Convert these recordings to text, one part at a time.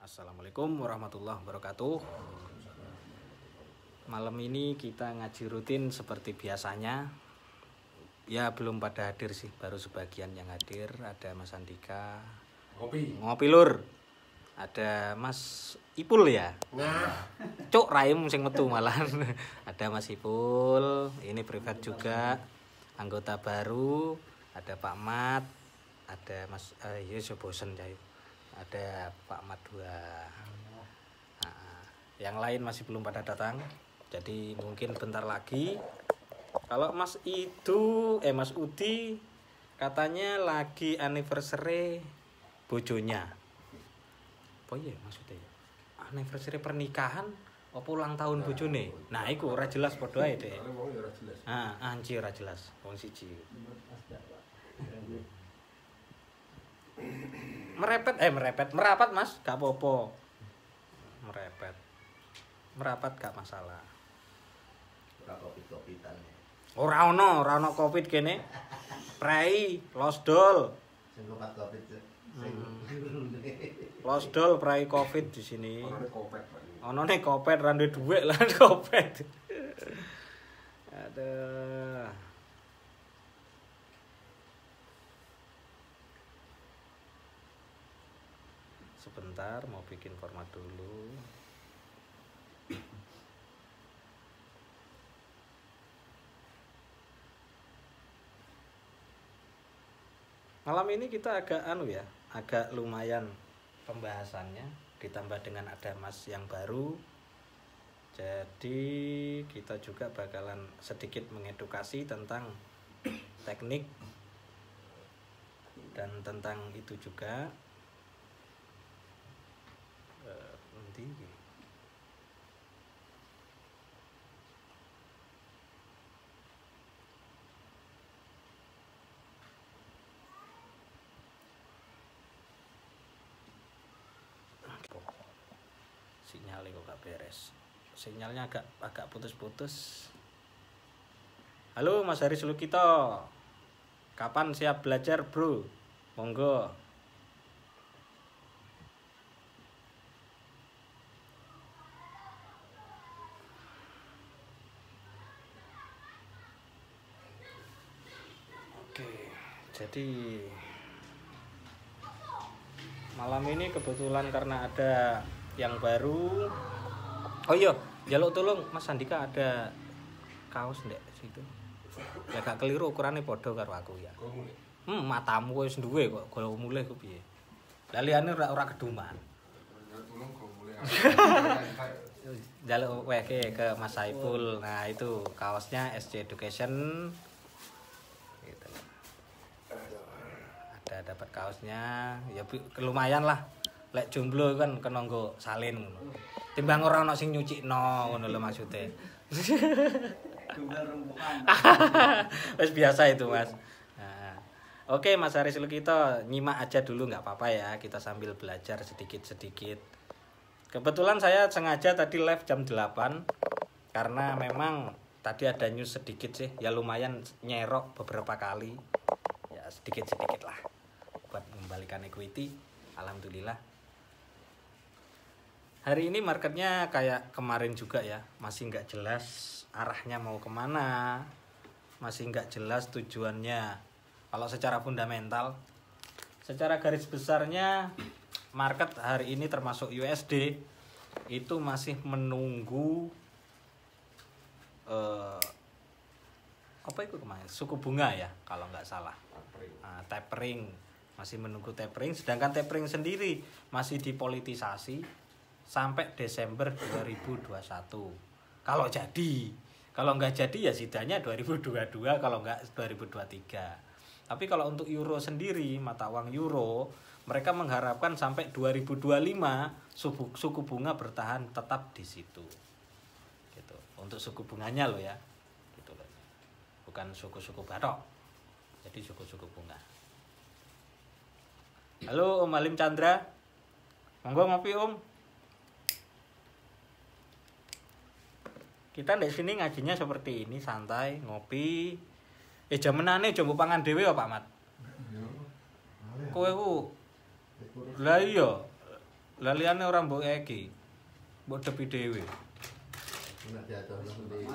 Assalamualaikum warahmatullahi wabarakatuh. Malam ini kita ngaji rutin seperti biasanya. Ya belum pada hadir sih, baru sebagian yang hadir. Ada Mas Andika Ngopi lur. Ada Mas Ipul ya. Cuk Raim sing metu malahan. Ada Mas Ipul, ini privat juga, anggota baru. Ada Pak Mat, ada Mas ya bosen jayu. Ada Pak Mat 2. Nah, yang lain masih belum pada datang. Jadi mungkin bentar lagi. Kalau Mas Udi katanya lagi anniversary bojonya. Apa ya maksudnya? Anniversary pernikahan apa ulang tahun bojone? Nah, iku ora jelas padha ae, Dek. Anjir ora jelas. Wong siji. Merapat Mas, gak apa-apa. Merapat gak masalah. Ora ono Covid kene. Prei, losdol. Sing Covid. Losdol prei Covid di sini. Onone Covid ra duwe dhuwit lah Covid. Aduh. Sebentar mau bikin format dulu. Malam ini kita agak lumayan pembahasannya, ditambah dengan ada Mas yang baru. Jadi kita juga bakalan sedikit mengedukasi tentang teknik dan tentang itu juga nanti. Sinyalnya kok gak beres. Sinyalnya agak putus-putus. Halo Mas Haris Lukito. Kapan siap belajar, Bro? Monggo. Oke, jadi malam ini kebetulan karena ada yang baru. Oh iya, jaluk tolong Mas Andika ada kaos ndek situ. Ya gak keliru ukurannya padha karo aku ya. Matamu wis duwe kok golek mulih ku piye. Lah liyane ora keduman. Jaluk weke ke Mas Saiful. Nah, itu kaosnya SC Education. Gitu. Ada dapat kaosnya. Ya lumayan lah. Lek jomblo kan kena nggo salin ngono. Timbang ora ono sing nyucikno ngono lho maksude. Wis biasa itu, Mas. Nah, oke Mas Haris Lukito, nyimak aja dulu nggak apa-apa ya, kita sambil belajar sedikit-sedikit. Kebetulan saya sengaja tadi live jam 8 karena memang tadi ada news sedikit sih, ya lumayan nyerok beberapa kali. Ya sedikit-sedikit lah buat mengembalikan equity. Alhamdulillah. Hari ini marketnya kayak kemarin juga ya, masih nggak jelas arahnya mau kemana, masih nggak jelas tujuannya. Kalau secara fundamental, secara garis besarnya market hari ini termasuk USD itu masih menunggu apa itu kemarin suku bunga ya kalau nggak salah, tapering, masih menunggu tapering. Sedangkan tapering sendiri masih dipolitisasi sampai Desember 2021 kalau jadi. Kalau nggak jadi ya sidanya 2022, kalau nggak 2023. Tapi kalau untuk euro sendiri, mata uang euro, mereka mengharapkan sampai 2025 suku bunga bertahan tetap di situ. Gitu. Untuk suku bunganya loh ya. Gitu loh. Bukan suku-suku batok. Jadi suku-suku bunga. Halo Om Halim Chandra. Monggo ngopi Om. Kita di sini ngajinya seperti ini, santai, ngopi. Jamenane coba pangan dhewe ya Pak Mat. Kowe ku. Lah iya. Lah liyane ora mbok eki. Mbok depi dhewe. Nek diaturno ndi.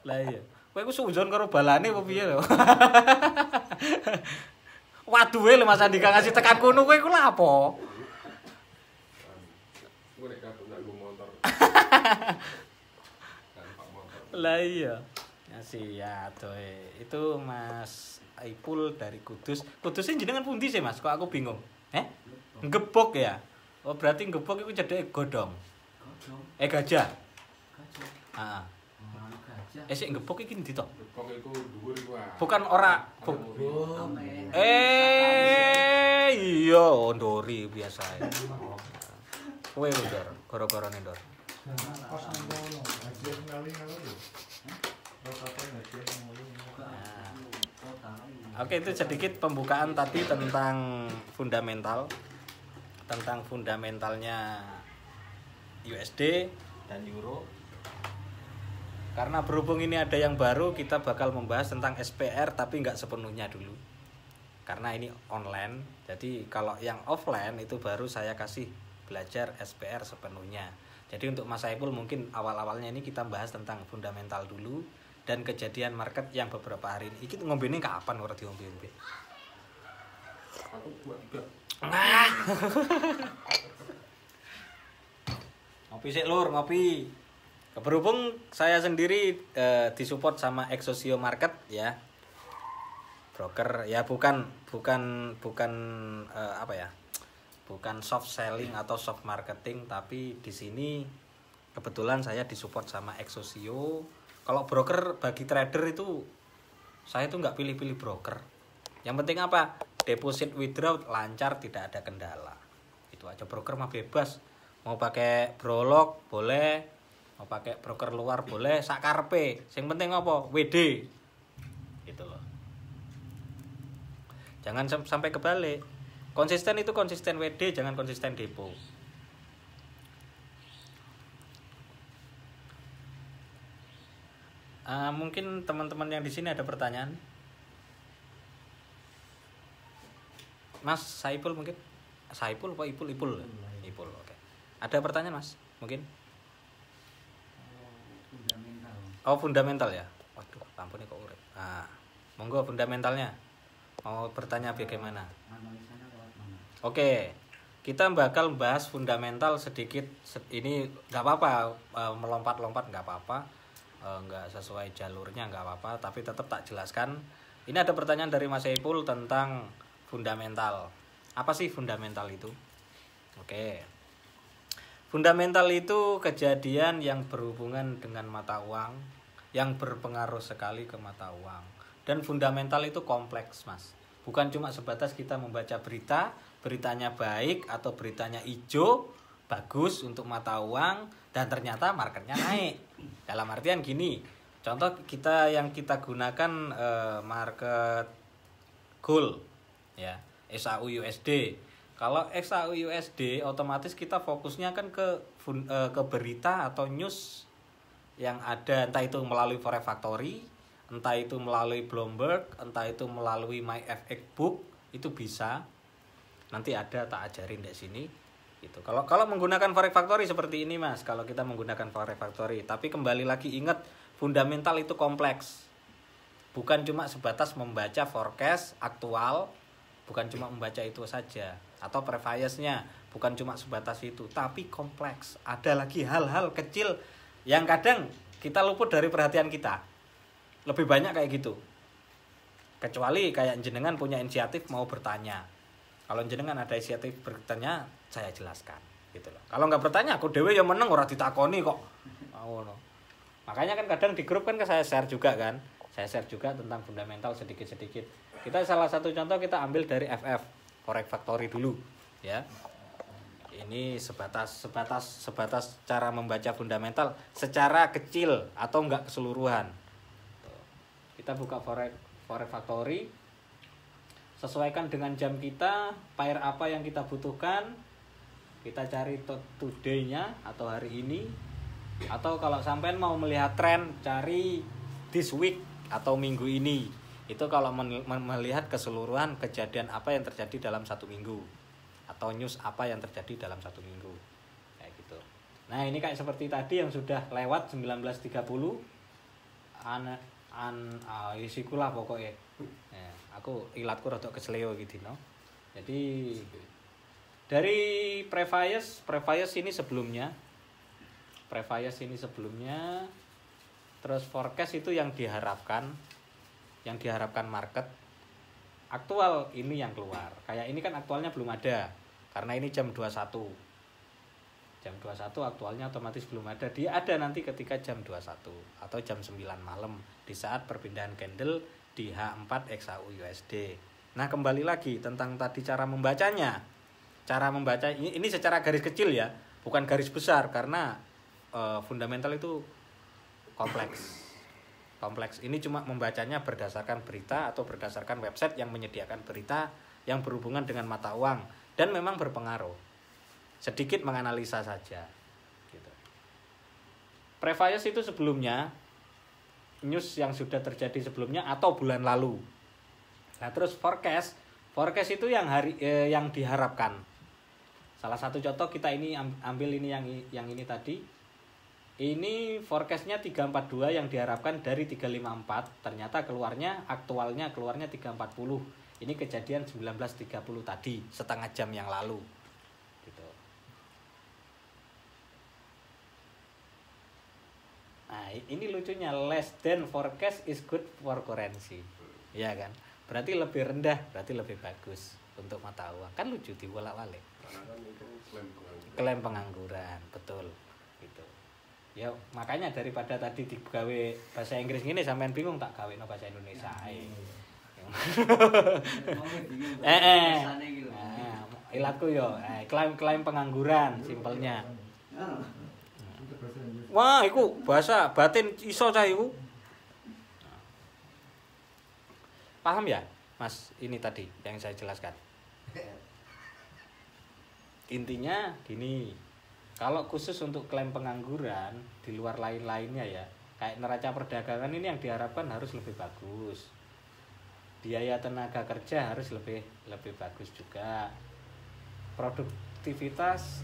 Lah iya. Kowe ku suzon karo balane apa piye lho? Waduhe lho Mas Andika ngasih tekan kono kowe ku lha apa? Gue nek kabut nak gue motor. Lah iya. Ngasih ya itu Mas Aipul dari Kudus. Kudusnya jenengan pundi sih Mas? Kok aku bingung. Ngebok ya? Oh berarti ngebok itu cedeke godhong. Gajah. Heeh. Sik ngebok iki ndi to? Ngebok iku dhuwur iku. Bukan ora. Iya, ndori biasa. Kowe ndor, gara-garane ndor. Oke, itu sedikit pembukaan tadi tentang fundamental, tentang fundamentalnya USD dan Euro. Karena berhubung ini ada yang baru, kita bakal membahas tentang SPR tapi nggak sepenuhnya dulu. Karena ini online, jadi kalau yang offline itu baru saya kasih belajar SPR sepenuhnya. Jadi untuk Mas Saiful mungkin awal-awalnya ini kita bahas tentang fundamental dulu dan kejadian market yang beberapa hari ini. Iki ngombene kapan ora diombe-ombe? Aku buat 3. Ngopi sik Lur, ngopi. Berhubung saya sendiri disupport sama Exosio Market ya. Broker ya bukan apa ya? Bukan soft selling atau soft marketing, tapi di sini kebetulan saya disupport sama Exosio. Kalau broker bagi trader itu saya tuh nggak pilih-pilih broker. Yang penting apa? Deposit withdraw lancar, tidak ada kendala. Itu aja, broker mah bebas. Mau pakai Brolog boleh, mau pakai broker luar boleh, sak karepe. Sing penting apa? WD. Gitu loh. Jangan sampai kebalik. Konsisten itu konsisten WD, jangan konsisten depo. Mungkin teman-teman yang di sini ada pertanyaan. Mas Saiful mungkin? Saiful apa Ipul? Ipul, oke. Ada pertanyaan Mas? Mungkin? Fundamental. Oh, fundamental ya? Waduh, lampu nih kok urip. Monggo fundamentalnya. Mau bertanya bagaimana? Analisanya lewat mana? Oke, kita bakal bahas fundamental sedikit. Ini nggak apa-apa, melompat-lompat nggak apa-apa, nggak sesuai jalurnya nggak apa-apa, tapi tetap tak jelaskan. Ini ada pertanyaan dari Mas Saiful tentang fundamental. Apa sih fundamental itu? Oke, fundamental itu kejadian yang berhubungan dengan mata uang, yang berpengaruh sekali ke mata uang. Dan fundamental itu kompleks Mas. Bukan cuma sebatas kita membaca berita, beritanya baik atau beritanya hijau, bagus untuk mata uang, dan ternyata marketnya naik. Dalam artian gini, contoh yang kita gunakan market gold, ya, XAU USD. Kalau XAU USD, otomatis kita fokusnya kan ke berita atau news yang ada, entah itu melalui Forex Factory, entah itu melalui Bloomberg, entah itu melalui MyFX Book, itu bisa. Nanti ada tak ajarin di sini. Gitu. Kalau menggunakan Forex Factory seperti ini Mas, kalau kita menggunakan Forex Factory, tapi kembali lagi ingat, fundamental itu kompleks. Bukan cuma sebatas membaca forecast aktual, bukan cuma membaca itu saja, atau previous-nya, bukan cuma sebatas itu, tapi kompleks. Ada lagi hal-hal kecil yang kadang kita luput dari perhatian kita. Lebih banyak kayak gitu. Kecuali kayak jenengan punya inisiatif mau bertanya. Kalau jenengan ada inisiatif bertanya, saya jelaskan gitu loh. Kalau nggak bertanya, aku dewe yang meneng ora ditakoni kok. Makanya kan kadang di grup kan saya share juga kan. Saya share juga tentang fundamental sedikit-sedikit. Kita salah satu contoh kita ambil dari FF, Forex Factory dulu, ya. Ini sebatas cara membaca fundamental secara kecil atau enggak keseluruhan. Kita buka Forex Factory, sesuaikan dengan jam kita, pair apa yang kita butuhkan, kita cari today-nya atau hari ini, atau kalau sampean mau melihat tren, cari this week atau minggu ini. Itu kalau melihat keseluruhan kejadian apa yang terjadi dalam satu minggu atau news apa yang terjadi dalam satu minggu kayak gitu. Nah ini kayak seperti tadi yang sudah lewat 19.30 isikulah pokoknya ya, aku ilatku rada kesleo gitu no. Jadi dari previous ini sebelumnya terus forecast itu yang diharapkan market, aktual ini yang keluar. Kayak ini kan aktualnya belum ada karena ini jam 21 aktualnya otomatis belum ada. Dia ada nanti ketika jam 21 atau jam 9 malam di saat perpindahan candle di H4 XAU USD. Nah kembali lagi tentang tadi cara membacanya. Cara membaca ini secara garis kecil ya, bukan garis besar karena fundamental itu kompleks. Ini cuma membacanya berdasarkan berita atau berdasarkan website yang menyediakan berita yang berhubungan dengan mata uang dan memang berpengaruh. Sedikit menganalisa saja. Gitu. Previous itu sebelumnya news yang sudah terjadi sebelumnya atau bulan lalu. Nah terus forecast itu yang yang diharapkan. Salah satu contoh kita ini ambil ini yang ini tadi. Ini forecastnya 342 yang diharapkan dari 354. Ternyata aktualnya keluarnya 340. Ini kejadian 19.30 tadi, setengah jam yang lalu. Gitu. Nah, ini lucunya, less than forecast is good for currency. Ya kan? Berarti lebih rendah, berarti lebih bagus untuk mata uang. Kan lucu dibolak-balik. Karena kan itu Klaim pengangguran, betul. Gitu. Ya, makanya daripada tadi digawe bahasa Inggris gini sampean bingung tak gawe no bahasa Indonesia ae. Ilatku yo, klaim pengangguran simpelnya. Wah, iku bahasa batin iso cah iku. Paham ya, Mas? Ini tadi yang saya jelaskan. Intinya gini, kalau khusus untuk klaim pengangguran di luar lain-lainnya ya, kayak neraca perdagangan ini yang diharapkan harus lebih bagus. Biaya tenaga kerja harus lebih bagus juga. Produktivitas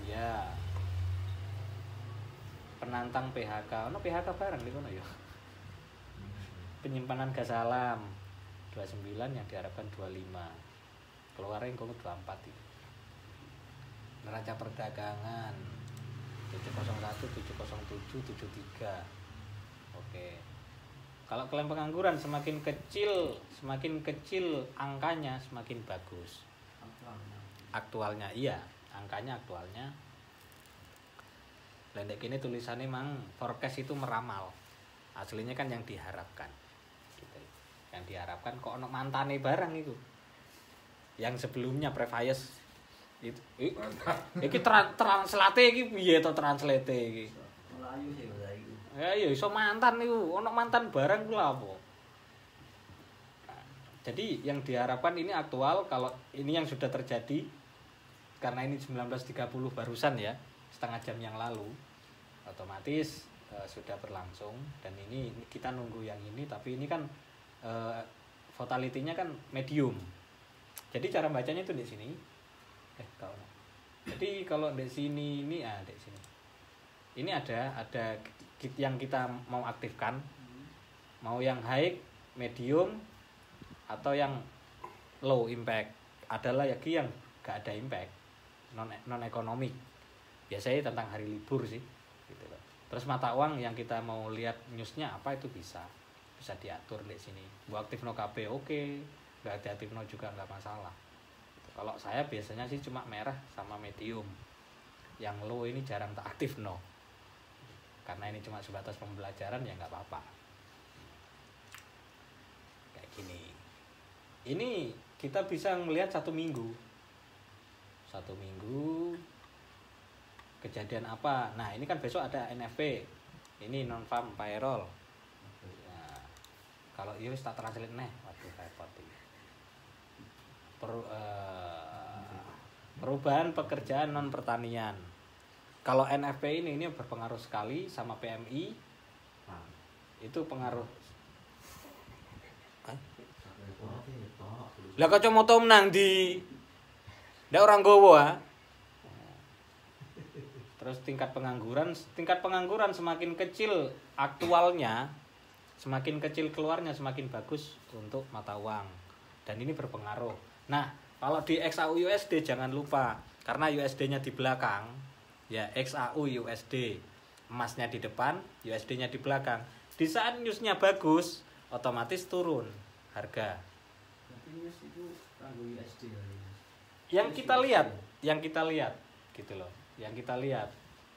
ya penantang PHK. Ono PHK bareng di kono ya. Penyimpanan gas alam 29 yang diharapkan 25. Keluarnya yang 24 itu. Neraca perdagangan 701, 707, 73. Oke. Kalau klaim pengangguran semakin kecil angkanya semakin bagus. Aktualnya iya, angkanya aktualnya. Lendek ini tulisannya mang forecast itu meramal. Aslinya kan yang diharapkan. Gitu. Yang diharapkan kok ono mantane barang itu. Yang sebelumnya previous itu iki translate iki piye to translate iki? Melayu sih saiki. Ya iya iso mantan niku, ono mantan barang ku lha apa? Jadi yang diharapkan ini aktual, kalau ini yang sudah terjadi karena ini 19.30 barusan ya, setengah jam yang lalu, otomatis sudah berlangsung dan ini kita nunggu yang ini, tapi ini kan volatility-nya kan medium. Jadi cara bacanya itu di sini. Jadi kalau di sini ini di sini. Ini ada yang kita mau aktifkan. Mau yang high, medium atau yang low impact. Adalah lagi yang gak ada impact, non ekonomik. Biasanya tentang hari libur sih gitu loh. Terus mata uang yang kita mau lihat newsnya apa itu bisa diatur di sini. Bu aktif no KB oke, nggak aktif no juga nggak masalah. Kalau saya biasanya sih cuma merah sama medium. Yang low ini jarang tak aktif no. Karena ini cuma sebatas pembelajaran ya nggak apa-apa. Kayak gini. Ini kita bisa melihat 1 minggu. 1 minggu kejadian apa. Nah ini kan besok ada NFP. Ini non farm payroll. Nah, kalau ini tak translate nih. Waduh repot ini. Perubahan pekerjaan non pertanian. Kalau NFP ini berpengaruh sekali sama PMI. Nah, itu pengaruh Lah kacamata nang ndi? Ndak orang gowo ah. Terus tingkat pengangguran semakin kecil aktualnya, semakin kecil keluarnya semakin bagus untuk mata uang. Dan ini berpengaruh. Nah, kalau di XAU USD jangan lupa karena USD-nya di belakang, ya XAU USD. Emasnya di depan, USD-nya di belakang. Di saat newsnya bagus, otomatis turun harga. Tapi news itu kanggo USD kali. Yang kita lihat gitu loh. Yang kita lihat.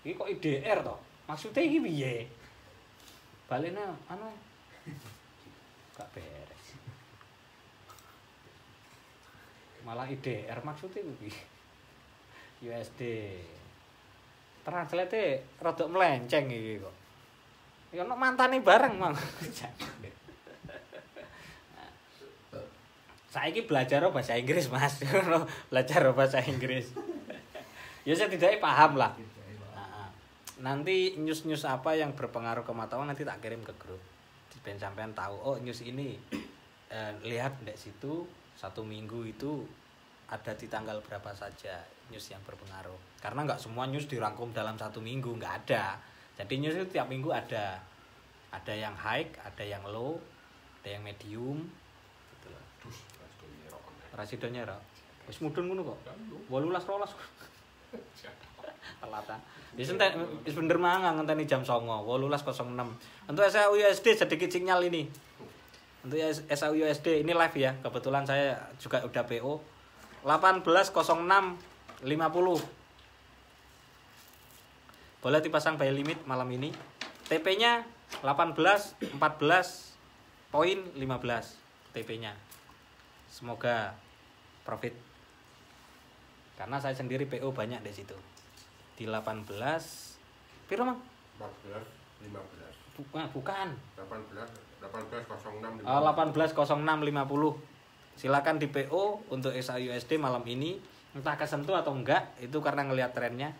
Ini kok IDR toh? Maksudnya ini piye? Balena anu gak beres. Malah IDR maksudnya piye? USD. Translate rada melenceng iki kok. Ya ono mantane bareng, Mang. Saiki belajar bahasa Inggris, Mas. Belajar bahasa Inggris. Ya saya tidak paham lah. Nanti news apa yang berpengaruh ke mata uang nanti tak kirim ke grup. Ben sampean tahu, oh news ini lihat di situ 1 minggu itu ada di tanggal berapa saja news yang berpengaruh. Karena nggak semua news dirangkum dalam 1 minggu, nggak ada. Jadi news itu tiap minggu ada. Ada yang high, ada yang low, ada yang medium. Gitu loh. Rasidonya ra. Wis mudhun ngono kok. 18 Telata. Wis entek wis bener mangan ngenteni jam 09.00, 18.06. Untuk SAU USD sedikit sinyal ini. Untuk SAU USD ini live ya. Kebetulan saya juga udah PO 18.06.50. Boleh dipasang buy limit malam ini. TP-nya 18.14.15 TP-nya. Semoga profit. Karena saya sendiri PO banyak di situ. Di 18 piro, Mang? 14 15. Bukan. 18.06.50. 18.06.50. Silakan di PO untuk SAUSD malam ini. Entah kesentuh atau enggak, itu karena ngelihat trennya.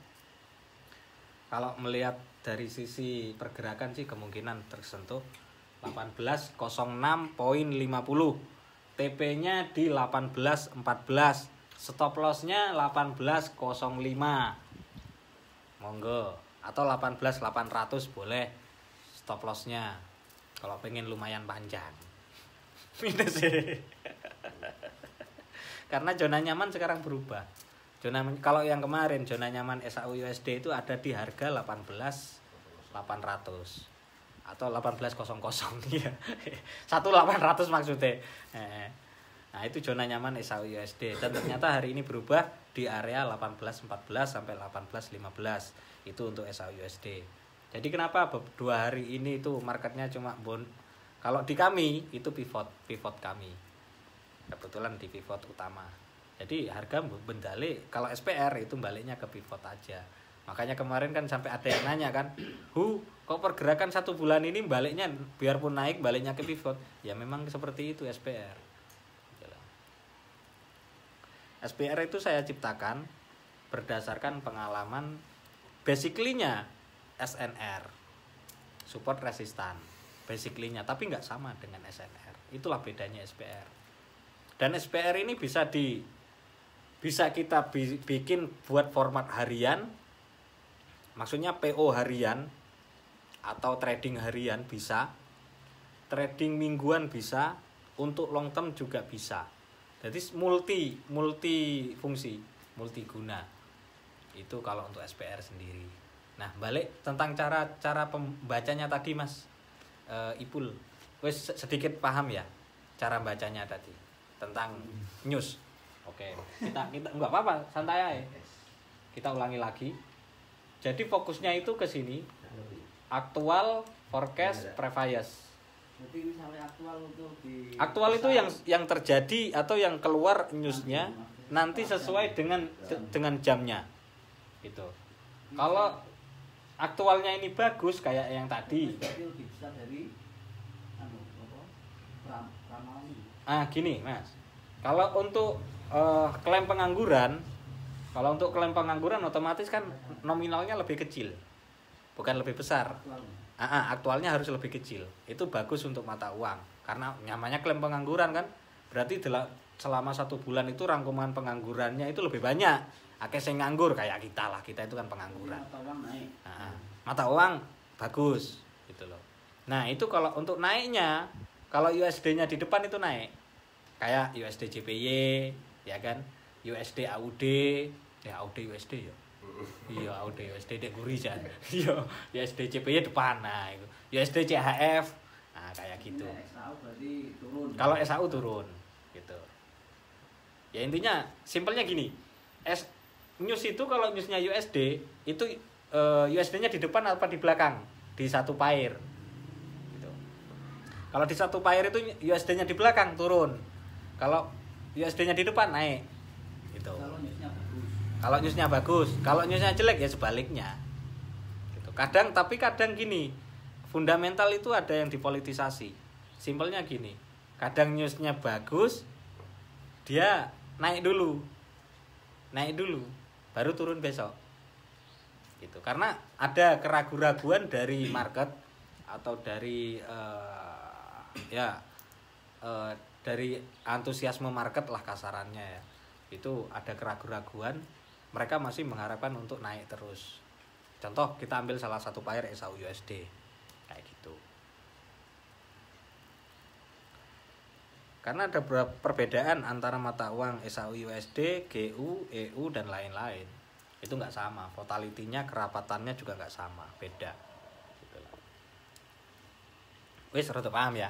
Kalau melihat dari sisi pergerakan sih kemungkinan tersentuh 18.06.50. TP-nya di 18.14. Stop loss-nya 18.05. Monggo, atau 18.800 boleh stop loss-nya. Kalau pengen lumayan panjang. Minus sih. Karena zona nyaman sekarang berubah. Kalau yang kemarin zona nyaman SAU USD itu ada di harga 18.800 atau 18.00 ya. 1.800 maksudnya. Nah, itu zona nyaman SAU USD dan ternyata hari ini berubah di area 18.14 sampai 18.15. Itu untuk SAU USD. Jadi kenapa 2 hari ini itu marketnya cuma kalau di kami itu pivot kami. Kebetulan di pivot utama. Jadi harga bendale kalau SPR itu baliknya ke pivot aja. Makanya kemarin kan sampai ada yang nanya kan, kok pergerakan 1 bulan ini baliknya biarpun naik baliknya ke pivot. Ya memang seperti itu SPR. SPR itu saya ciptakan berdasarkan pengalaman basically-nya SNR, support resistan, basically-nya, tapi nggak sama dengan SNR. Itulah bedanya SPR. Dan SPR ini bisa kita bikin buat format harian, maksudnya PO harian atau trading harian bisa, trading mingguan bisa, untuk long term juga bisa. Jadi multi fungsi, multiguna. Itu kalau untuk SPR sendiri. Nah, balik tentang cara pembacanya tadi, Mas Ipul. Wes sedikit paham ya cara bacanya tadi tentang news. Oke. Kita enggak apa-apa, santai aja. Kita ulangi lagi. Jadi fokusnya itu ke sini. Aktual, forecast, previous. Jadi misalnya aktual itu yang terjadi atau yang keluar newsnya nanti sesuai dengan jamnya gitu. Kalau aktualnya ini bagus kayak yang tadi. Gini Mas, kalau untuk klaim pengangguran otomatis kan nominalnya lebih kecil, bukan lebih besar. Aktualnya harus lebih kecil. Itu bagus untuk mata uang. Karena namanya klaim pengangguran kan, berarti selama 1 bulan itu rangkuman penganggurannya itu lebih banyak. Akeh sing nganggur kayak kita lah, kita itu kan pengangguran. Mata uang naik. Nah, mata uang bagus gitu loh. Nah, itu kalau untuk naiknya, kalau USD-nya di depan itu naik. Kayak USD JPY, ya kan? USD AUD, ya AUD USD ya. Iya, AUD USD dek gurih jan. Iya, USD JPY depan. Nah, itu. USD CHF. Nah, kayak gitu. SAU berarti turun. Kalau SAU turun gitu. Ya intinya simpelnya gini. News itu kalau newsnya USD itu USD-nya di depan apa di belakang? Di satu pair. Gitu. Kalau di satu pair itu USD-nya di belakang turun. Kalau USD-nya di depan naik. Gitu. Kalau newsnya bagus. Kalau newsnya bagus, kalau newsnya jelek ya sebaliknya. Gitu. Kadang gini, fundamental itu ada yang dipolitisasi. Simpelnya gini, kadang newsnya bagus, dia naik dulu, baru turun besok. Gitu. Karena ada keraguan-raguan dari market atau dari dari antusiasme market lah kasarannya ya. Itu ada keraguan-raguan, mereka masih mengharapkan untuk naik terus. Contoh kita ambil salah satu pair SAU USD kayak gitu. Karena ada perbedaan antara mata uang SAU USD, GU, EU dan lain-lain. Itu nggak sama, volatility-nya, kerapatannya juga nggak sama, beda. Gitu. Wis rada paham ya?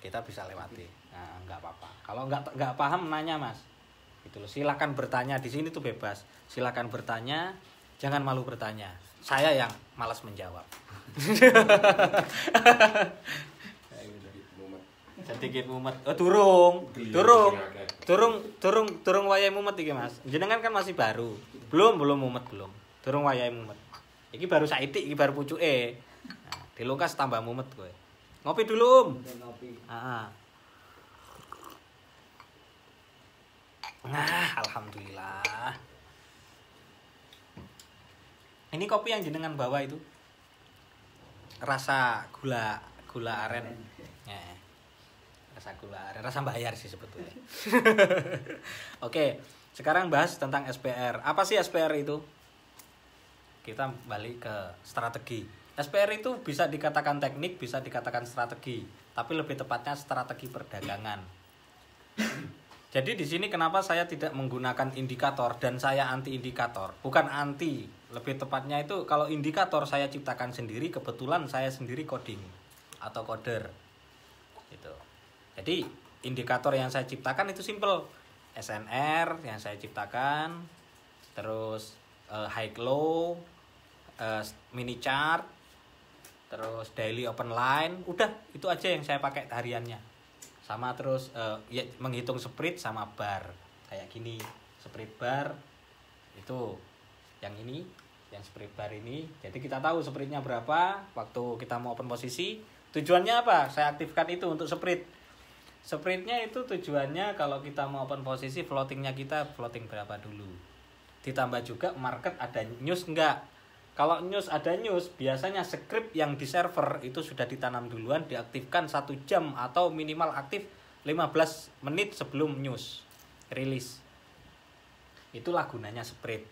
Kita bisa lewati. Nah, nggak apa-apa. Kalau nggak paham nanya Mas. Gitu loh. Silakan bertanya, di sini tuh bebas. Silakan bertanya, jangan malu bertanya. Saya yang malas menjawab. Sedikit mumet. Oh, durung wayahe mumet iki Mas. Jenengan kan masih baru. Belum mumet belum. Durung wayahe mumet. Iki baru saithik, iki baru pucuke. Nah, dilungkas tambah mumet kowe. Ngopi dulu. Ngopi. Heeh. Nah, alhamdulillah. Ini kopi yang jenengan bawa itu rasa gula aren. Ya. Rasa gula aren, rasa bayar sih sebetulnya. Oke, sekarang bahas tentang SPR. Apa sih SPR itu? Kita balik ke strategi. SPR itu bisa dikatakan teknik, bisa dikatakan strategi, tapi lebih tepatnya strategi perdagangan. Jadi di sini kenapa saya tidak menggunakan indikator dan saya anti indikator? Bukan anti, lebih tepatnya itu kalau indikator saya ciptakan sendiri, kebetulan saya sendiri coding atau coder. Gitu. Jadi indikator yang saya ciptakan itu simple. SNR yang saya ciptakan, terus high low, mini chart, terus daily open line, udah itu aja yang saya pakai hariannya. Sama terus ya menghitung spread sama bar kayak gini, spread bar itu yang ini, yang spread bar ini. Jadi kita tahu spreadnya berapa waktu kita mau open posisi. Tujuannya apa? Saya aktifkan itu untuk spread. Spreadnya itu tujuannya kalau kita mau open posisi, floatingnya kita floating berapa dulu. Ditambah juga market ada news enggak. Kalau ada news, biasanya script yang di server itu sudah ditanam duluan, diaktifkan 1 jam atau minimal aktif 15 menit sebelum news rilis. Itulah gunanya spread.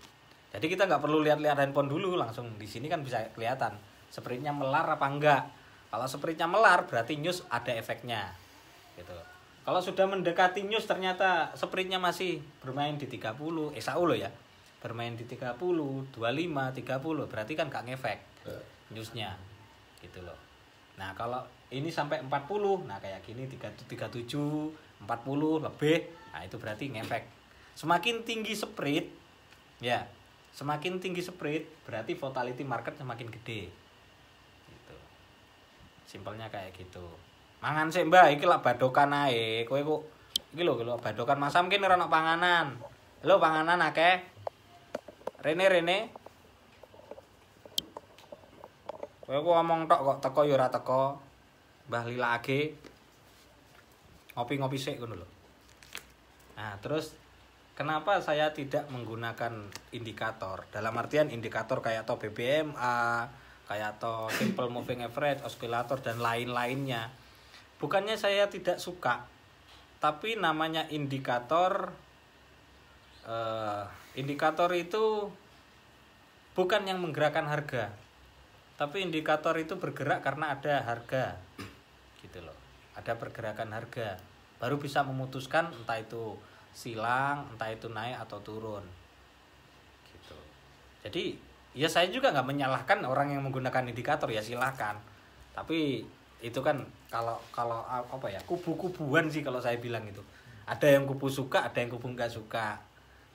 Jadi kita nggak perlu lihat-lihat handphone dulu, langsung di sini kan bisa kelihatan spreadnya melar apa enggak. Kalau spreadnya melar berarti news ada efeknya. Gitu. Kalau sudah mendekati news ternyata spreadnya masih bermain di 30, SAU loh ya. Bermain di 30, 25, 30 berarti kan gak ngefek newsnya gitu loh. Nah kalau ini sampai 40, nah kayak gini 37, 40 lebih, nah itu berarti ngefek. Semakin tinggi spread ya, semakin tinggi spread berarti volatility market semakin gede gitu. Simpelnya kayak gitu. Mangan sih mbak, iki lah badokan ae, kowe kok iki lho badokan masam mungkin ora ono panganan. Lho panganan akeh. Rene. Kowe ngomong tok kok teko ya ora teko. Mbah lilake. Ngopi-ngopi sik ngono lho. Nah, terus kenapa saya tidak menggunakan indikator? Dalam artian indikator kayak to BBMA, kayak to simple moving average, oscillator dan lain-lainnya. Bukannya saya tidak suka. tapi namanya indikator. Indikator itu bukan yang menggerakkan harga, tapi indikator itu bergerak karena ada harga, gitu loh. Ada pergerakan harga, baru bisa memutuskan entah itu silang, entah itu naik atau turun, gitu. Jadi ya saya juga nggak menyalahkan orang yang menggunakan indikator, ya silahkan. Tapi itu kan kalau apa ya, kubu-kubuan sih kalau saya bilang itu. Ada yang kubu suka, ada yang kubu nggak suka.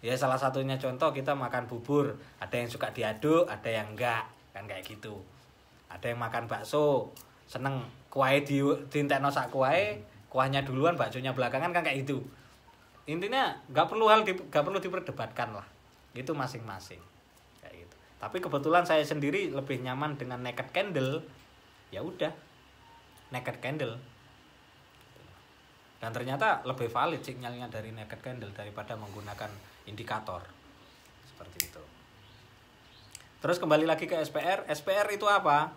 Ya salah satunya contoh kita makan bubur, ada yang suka diaduk, ada yang enggak, kan kayak gitu. Ada yang makan bakso, seneng kuahnya diintekno sak kuahnya duluan, baksonya belakangan, kan kayak gitu. Intinya nggak perlu diperdebatkan lah, itu masing-masing kayak gitu. Tapi kebetulan saya sendiri lebih nyaman dengan naked candle, ya udah naked candle. Dan ternyata lebih valid sinyalnya dari naked candle daripada menggunakan indikator seperti itu. Terus kembali lagi ke SPR. SPR itu apa?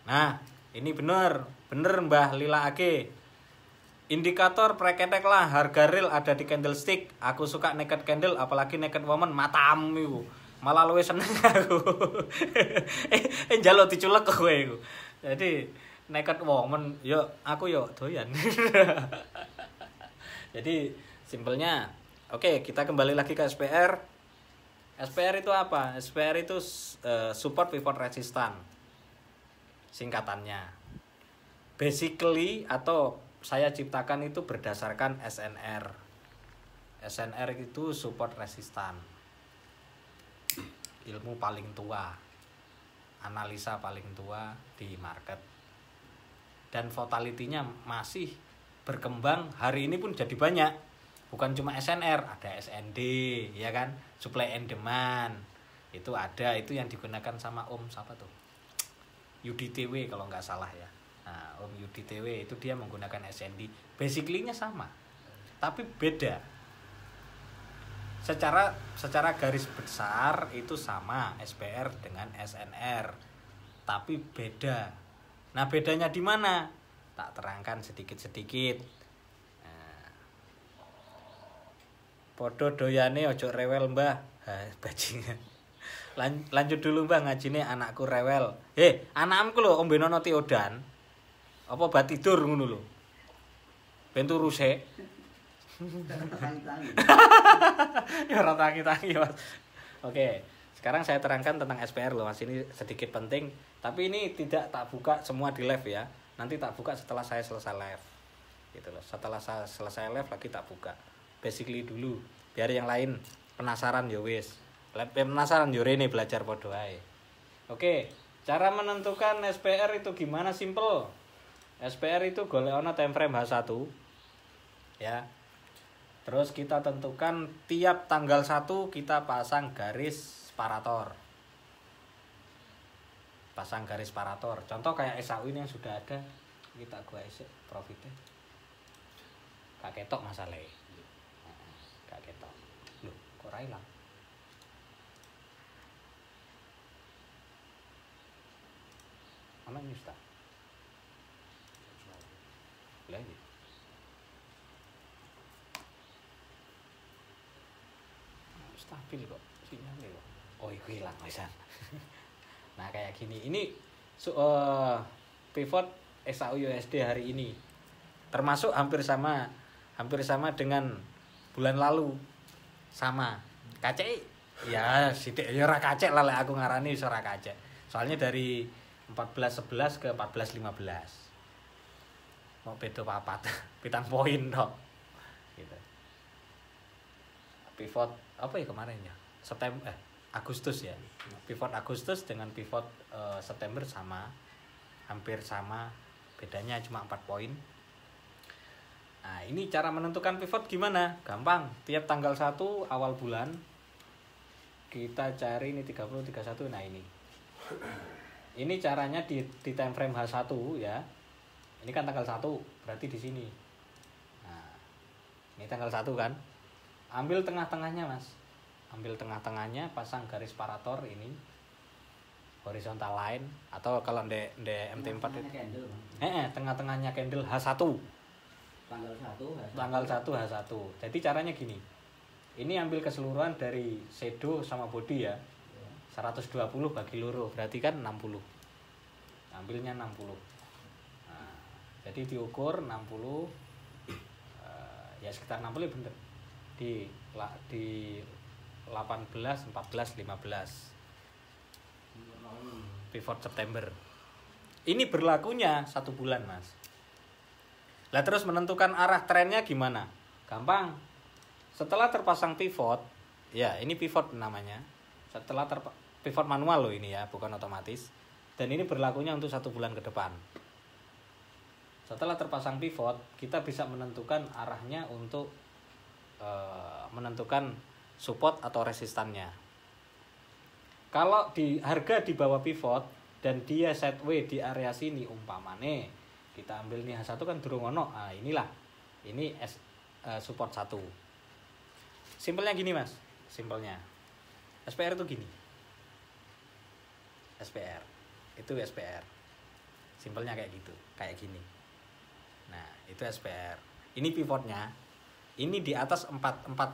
Nah, ini bener Mbah Lila Age. Indikator preketek lah, harga real ada di candlestick. Aku suka naked candle, apalagi naked woman, matamu iku. Malah luwih seneng aku. Njaluk diculek kowe iku. Jadi naked woman yo aku yo doyan. Jadi simpelnya, oke, kita kembali lagi ke SPR. SPR itu apa? SPR itu support pivot resistance, singkatannya. Basically atau saya ciptakan itu berdasarkan SNR. SNR itu support resistance, ilmu paling tua, analisa paling tua di market, dan volatility-nya masih berkembang. Hari ini pun jadi banyak. Bukan cuma SNR, ada SND, ya kan? Supply and demand. Itu ada, itu yang digunakan sama Om siapa tuh? UDTW kalau nggak salah ya. Nah, Om UDTW itu dia menggunakan SND. Basically-nya sama. Tapi beda. Secara garis besar itu sama SPR dengan SNR. Tapi beda. Nah, bedanya di mana? Tak terangkan sedikit-sedikit. Podo doyane ojo rewel mbah. Bajingan. Lanjut dulu mbah, ngajine anakku rewel. Anakku lho ombe nono tiodan. Apa bat tidur ngono lho. Ben turu sik. Ya ora tangi-tangi, Mas. Oke, sekarang saya terangkan tentang SPR loh, Mas. Ini sedikit penting, tapi ini tidak tak buka semua di live ya. Nanti tak buka setelah saya selesai live. Gitu loh. Setelah saya selesai live lagi tak buka. Basically dulu, biar yang lain penasaran ya wis. Penasaran yo rene belajar podo ae. Oke, cara menentukan SPR itu gimana? Simple. SPR itu golekno time frame H1. Ya. Terus kita tentukan tiap tanggal 1 kita pasang garis separator. Pasang garis separator. Contoh kayak SAU ini yang sudah ada, kita gua isik profitnya. Gak ketok masalahnya. Gak ketok. Loh, kok ora ilang? Ana news ta? Lagi. Stabil kok sinyalnya kok. Oh, itu hilang wisan. Nah, kayak gini. Ini pivot SAU USD hari ini. Termasuk hampir sama dengan bulan lalu. Sama. Kacek ya sithik ya ora kacek lah lek aku ngarani wis ora kacek. Soalnya dari 14.11 ke 14.15. Mau beda papat. 7 poin tok. Gitu. Pivot apa ya kemarin ya? Agustus ya. Pivot Agustus dengan pivot September sama. Hampir sama. Bedanya cuma 4 poin. Nah, ini cara menentukan pivot gimana? Gampang. Tiap tanggal 1 awal bulan kita cari ini 30 31. Nah, ini. Ini caranya di time frame H1 ya. Ini kan tanggal 1, berarti di sini. Nah, ini tanggal 1 kan. Ambil tengah-tengahnya, Mas. Ambil tengah-tengahnya, pasang garis separator ini. Horizontal line atau kalau di MT4 itu. Tengah-tengahnya candle H1. tanggal 1 H1. Jadi caranya gini. Ini ambil keseluruhan dari shadow sama body ya. 120 bagi loro berarti kan 60. Ambilnya 60. Nah, jadi diukur 60 ya sekitar 60 ya bener. Di 18, 14, 15 pivot September. Ini berlakunya 1 bulan, Mas. Lah terus menentukan arah trennya gimana? Gampang. Setelah terpasang pivot, ya ini pivot namanya. Setelah pivot manual loh ini ya, bukan otomatis. Dan ini berlakunya untuk 1 bulan ke depan. Setelah terpasang pivot, kita bisa menentukan arahnya untuk menentukan support atau resistannya. Kalau di harga di bawah pivot dan dia sideways di area sini umpamane kita ambil nih H1 kan durung ono. Nah, inilah. Ini support 1. Simpelnya gini, Mas. Simpelnya. SPR itu gini. SPR. Itu SPR. Simpelnya kayak gitu, kayak gini. Nah, itu SPR. Ini pivotnya. Ini di atas 4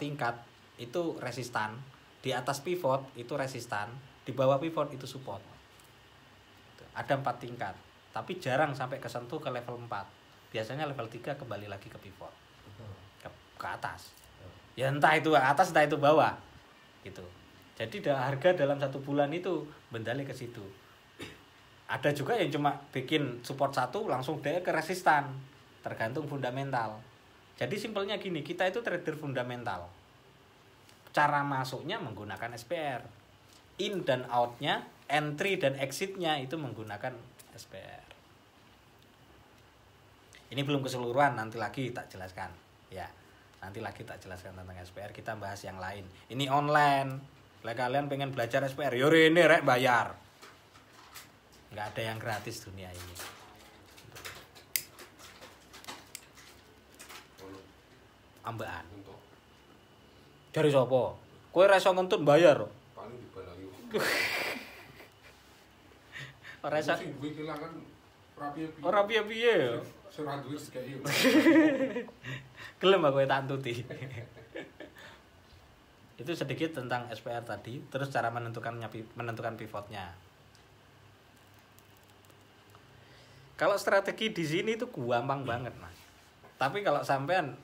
tingkat itu resistan, di atas pivot itu resistan, di bawah pivot itu support. Ada 4 tingkat. Tapi jarang sampai kesentuh ke level 4. Biasanya level 3 kembali lagi ke pivot. Ke atas. Ya entah itu atas entah itu bawah. Gitu. Jadi harga dalam 1 bulan itu bendale ke situ. Ada juga yang cuma bikin support 1 langsung dia ke resistan. Tergantung fundamental. Jadi simpelnya gini, kita itu trader fundamental. Cara masuknya menggunakan SPR. In dan out-nya, entry dan exit-nya itu menggunakan SPR. Ini belum keseluruhan, nanti lagi tak jelaskan. Ya, nanti lagi tak jelaskan tentang SPR, kita bahas yang lain. Ini online. Lah kalian pengen belajar SPR, yore ini rek bayar. Nggak ada yang gratis dunia ini. Ambaan. Dari sapa? Kowe ra iso ngentut bayar. Paling dibalangi. Ora iso. Sing duwe kelangan rapi-rapi. Ora piye-piye ya. Ora duwe sekali. Gelem aku tak antuti. Itu sedikit tentang SPR tadi, terus cara menentukan pivotnya. Kalau strategi di sini itu gampang banget, Mas. Tapi kalau sampean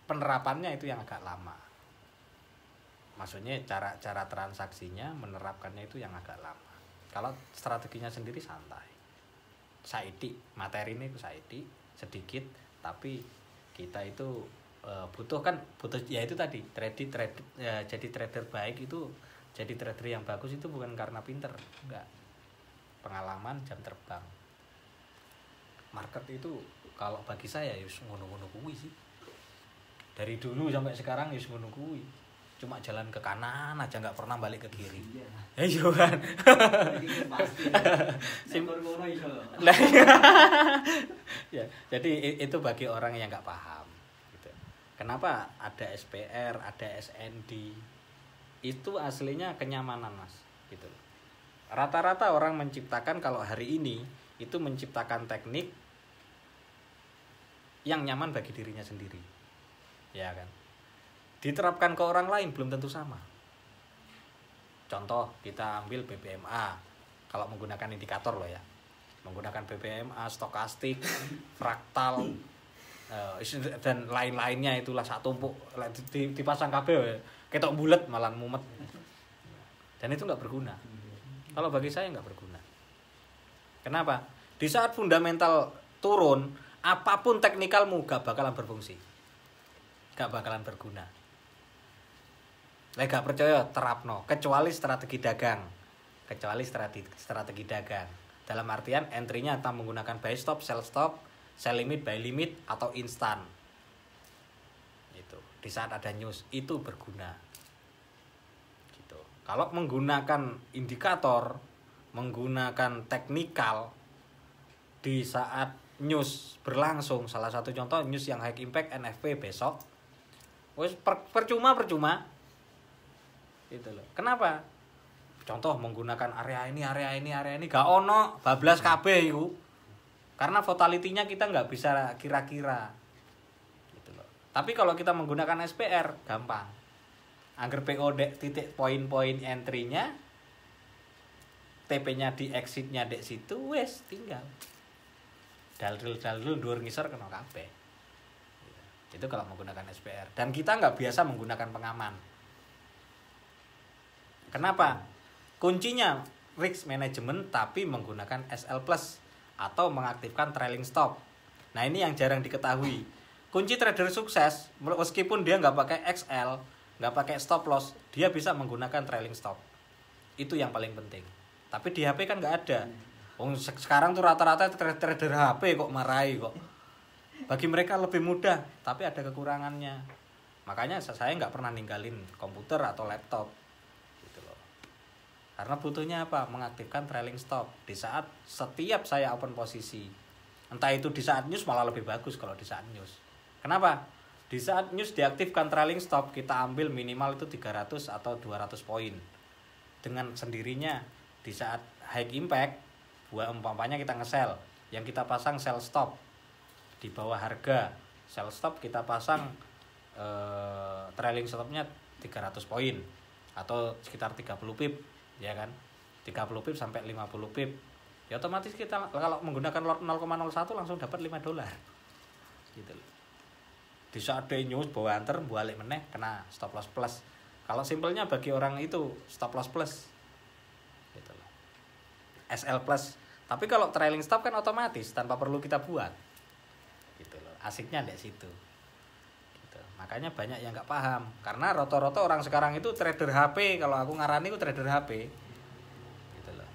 penerapannya itu yang agak lama. Maksudnya cara transaksinya menerapkannya itu yang agak lama. Kalau strateginya sendiri santai. Saiti, materi ini itu saiti sedikit, tapi kita itu butuh ya itu tadi jadi trader baik itu, jadi trader yang bagus itu bukan karena pinter, enggak. Pengalaman, jam terbang. Market itu kalau bagi saya ya ngono-ngono kuwi sih. Dari dulu sampai sekarang ya ngono kuwi. Cuma jalan ke kanan aja nggak pernah balik ke kiri. Iya kan. Ya, jadi itu bagi orang yang nggak paham. Gitu. Kenapa ada SPR, ada SND? Itu aslinya kenyamanan, Mas. Gitu. Rata-rata orang menciptakan kalau hari ini itu menciptakan teknik yang nyaman bagi dirinya sendiri. Ya kan? Diterapkan ke orang lain belum tentu sama. Contoh, kita ambil BPMA. Kalau menggunakan indikator loh ya. Menggunakan BPMA, stokastik, fraktal, dan lain-lainnya itulah satu tumpuk dipasang kabel ketok bulet malah mumet. Dan itu nggak berguna. Kalau bagi saya nggak berguna. Kenapa? Di saat fundamental turun, apapun teknikalmu gak bakalan berfungsi. Gak bakalan berguna. Lek gak percaya terapno, kecuali strategi dagang. Kecuali strategi dagang. Dalam artian entry-nya entah menggunakan buy stop, sell limit, buy limit atau instan. Itu. Di saat ada news itu berguna. Gitu. Kalau menggunakan indikator, menggunakan teknikal di saat news berlangsung, salah satu contoh news yang high impact NFP besok, wes percuma. Itu loh. Kenapa? Contoh menggunakan area ini gak bablas kabeh iku. Karena volatility-nya kita nggak bisa kira-kira. Tapi kalau kita menggunakan SPR gampang. Angger PO dek titik poin-poin entry-nya, TP-nya di exit-nya dek situ, wes tinggal. Dalil dhuwur ngisor kena kabeh. Itu kalau menggunakan SPR. Dan kita nggak biasa menggunakan pengaman. Kenapa? Kuncinya risk management tapi menggunakan SL plus atau mengaktifkan trailing stop. Nah ini yang jarang diketahui. Kunci trader sukses meskipun dia nggak pakai XL, nggak pakai stop loss, dia bisa menggunakan trailing stop. Itu yang paling penting. Tapi di HP kan nggak ada. Sekarang tuh rata-rata trader HP kok marahi kok. Bagi mereka lebih mudah, tapi ada kekurangannya. Makanya saya nggak pernah ninggalin komputer atau laptop. Karena butuhnya apa? Mengaktifkan trailing stop di saat setiap saya open posisi. Entah itu di saat news malah lebih bagus kalau di saat news. Kenapa? Di saat news diaktifkan trailing stop, kita ambil minimal itu 300 atau 200 poin. Dengan sendirinya di saat high impact, buat umpamanya kita nge-sell, yang kita pasang sell stop di bawah harga. Sell stop kita pasang trailing stopnya 300 poin atau sekitar 30 pip. Ya kan, 30 pip sampai 50 pip ya otomatis kita kalau menggunakan lot 0,01 langsung dapat $5 gitu loh. Di saat day news bawa anter balik meneh kena stop loss plus. Kalau simpelnya bagi orang itu stop loss plus gitu loh, SL plus. Tapi kalau trailing stop kan otomatis tanpa perlu kita buat gitu loh. Asiknya di situ gitu. Makanya banyak yang nggak paham karena roto-roto orang sekarang itu trader HP. Kalau aku ngarani itu trader HP gitu loh,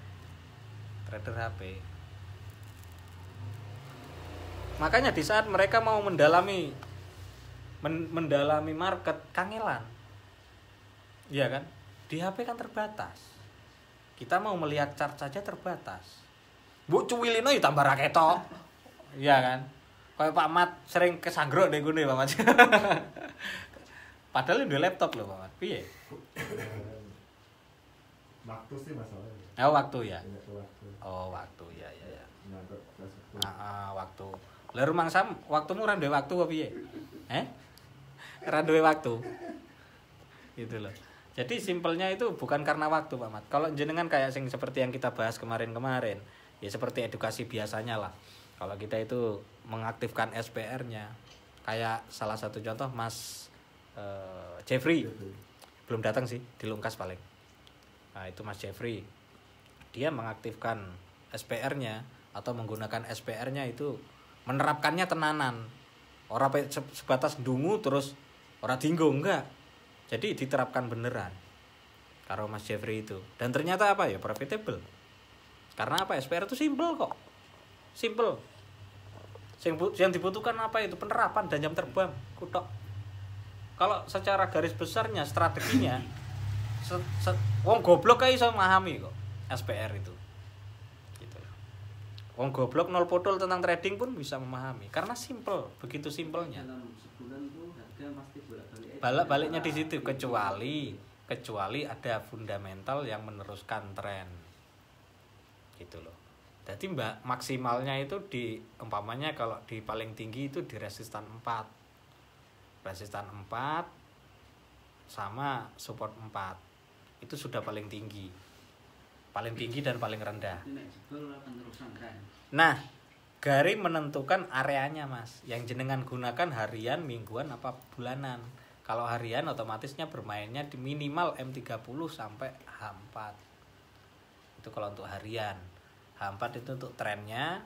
trader HP. Makanya di saat mereka mau mendalami market kangelan, iya kan, di HP kan terbatas. Kita mau melihat chart saja terbatas. Bu cuwilino ya tambah raketok, iya kan. Kayak Pak Mat sering kesanggrok deh gue nih Pak Mat. Padahal udah laptop loh Pak Mat. Piye? Waktu sih masalahnya. Oh waktu ya. Waktu. Oh waktu ya. Nah, Waktu. Lah rumang sam waktumu ra duwe waktu apa piye? Ra duwe waktu. Gitu loh. Jadi simpelnya itu bukan karena waktu Pak Mat. Kalau jenengan kayak sing seperti yang kita bahas kemarin-kemarin, ya seperti edukasi biasanya lah. Kalau kita itu mengaktifkan SPR-nya, kayak salah satu contoh Mas Jeffrey belum datang sih, di Lungkas paling. Nah itu Mas Jeffrey, dia mengaktifkan SPR-nya atau menggunakan SPR-nya itu menerapkannya tenanan. Orang sebatas dungu terus orang dinggo enggak. Jadi diterapkan beneran. Karo Mas Jeffrey itu. Dan ternyata apa ya? Profitable. Karena apa? SPR itu simple kok. Simple. Yang dibutuhkan apa itu? Penerapan dan jam terbang. Kutok. Kalau secara garis besarnya, strateginya, wong goblok kayak iso memahami kok SPR itu. Gitu. Wong goblok nol podol tentang trading pun bisa memahami. Karena simple, begitu simpelnya. Dalam sebulan tuh harga pasti bolak-balik. Balik-baliknya di situ kecuali ada fundamental yang meneruskan tren. Gitu loh. Jadi maksimalnya itu di umpamanya kalau di paling tinggi itu di resistan 4. Resistan 4 sama support 4. Itu sudah paling tinggi. Paling tinggi dan paling rendah. Nah, Gary menentukan areanya, Mas. Yang jenengan gunakan harian, mingguan apa bulanan. Kalau harian otomatisnya bermainnya di minimal M30 sampai H4. Itu kalau untuk harian. H4 itu untuk trennya,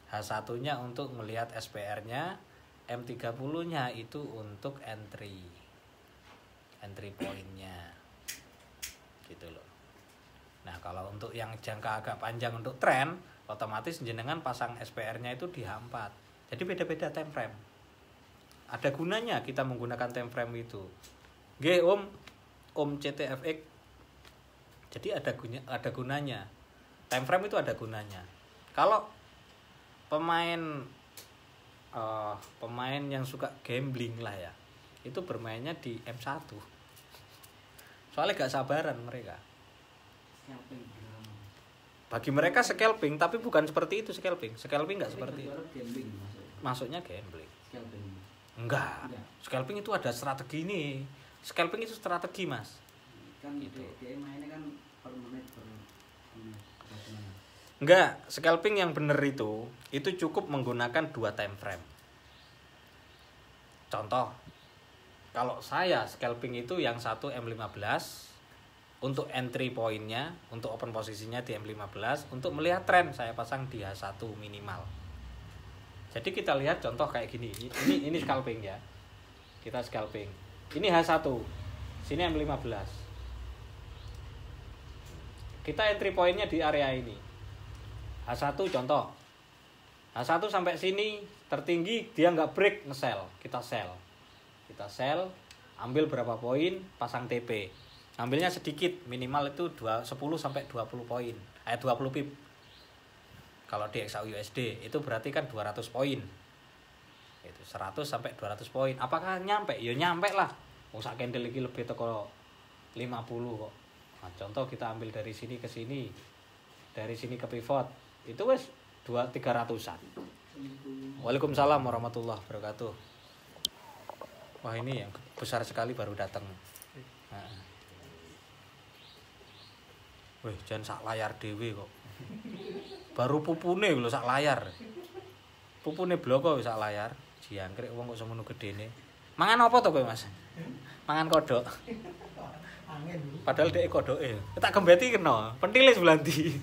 H1-nya untuk melihat SPR-nya, M30-nya itu untuk entry pointnya. Gitu loh. Nah, kalau untuk yang jangka agak panjang untuk tren, otomatis jenengan pasang SPR-nya itu di H4. Jadi beda-beda time frame. Ada gunanya kita menggunakan time frame itu. Nggih, Om CTFX. Jadi ada gunanya. Time frame itu ada gunanya. Kalau pemain yang suka gambling lah ya, itu bermainnya di M1. Soalnya gak sabaran mereka. Bagi mereka scalping, tapi bukan seperti itu scalping. Scalping gak seperti itu. Masuknya gambling. Enggak. Scalping itu ada strategi ini. Scalping itu strategi, Mas. Kan Gitu. dia mainnya kan per menit per ini. Enggak, scalping yang benar itu cukup menggunakan 2 time frame. Contoh, kalau saya scalping itu yang satu M15 untuk entry pointnya, untuk open posisinya di M15, untuk melihat tren saya pasang di H1 minimal. Jadi kita lihat contoh kayak gini. Ini scalping ya. Kita scalping. Ini H1. Sini M15. Kita entry pointnya di area ini. H1 contoh. H1 sampai sini tertinggi dia nggak break nge-sell. Kita sell, ambil berapa poin, pasang TP. Ambilnya sedikit, minimal itu 10 sampai 20 poin. 20 pip. Kalau di XAUUSD itu berarti kan 200 poin. Itu 100 sampai 200 poin. Apakah nyampe? Ya nyampe lah. Wong sak candle iki lebih teko 50 kok. Nah, contoh kita ambil dari sini ke sini. Dari sini ke pivot. Itu wes 300-an. Waalaikumsalam warahmatullahi wabarakatuh. Wah, ini yang besar sekali baru datang. Nah. Wih, jangan sak layar dewe kok. Baru pupune lho sak layar. Pupune bloko sak layar. Jangkrik wong kok semono gedene. Mangan apa to kowe, Mas? Mangan kodok. Padahal dhek kodoke. Tak gembeti kena. Pentile sebelah ndi.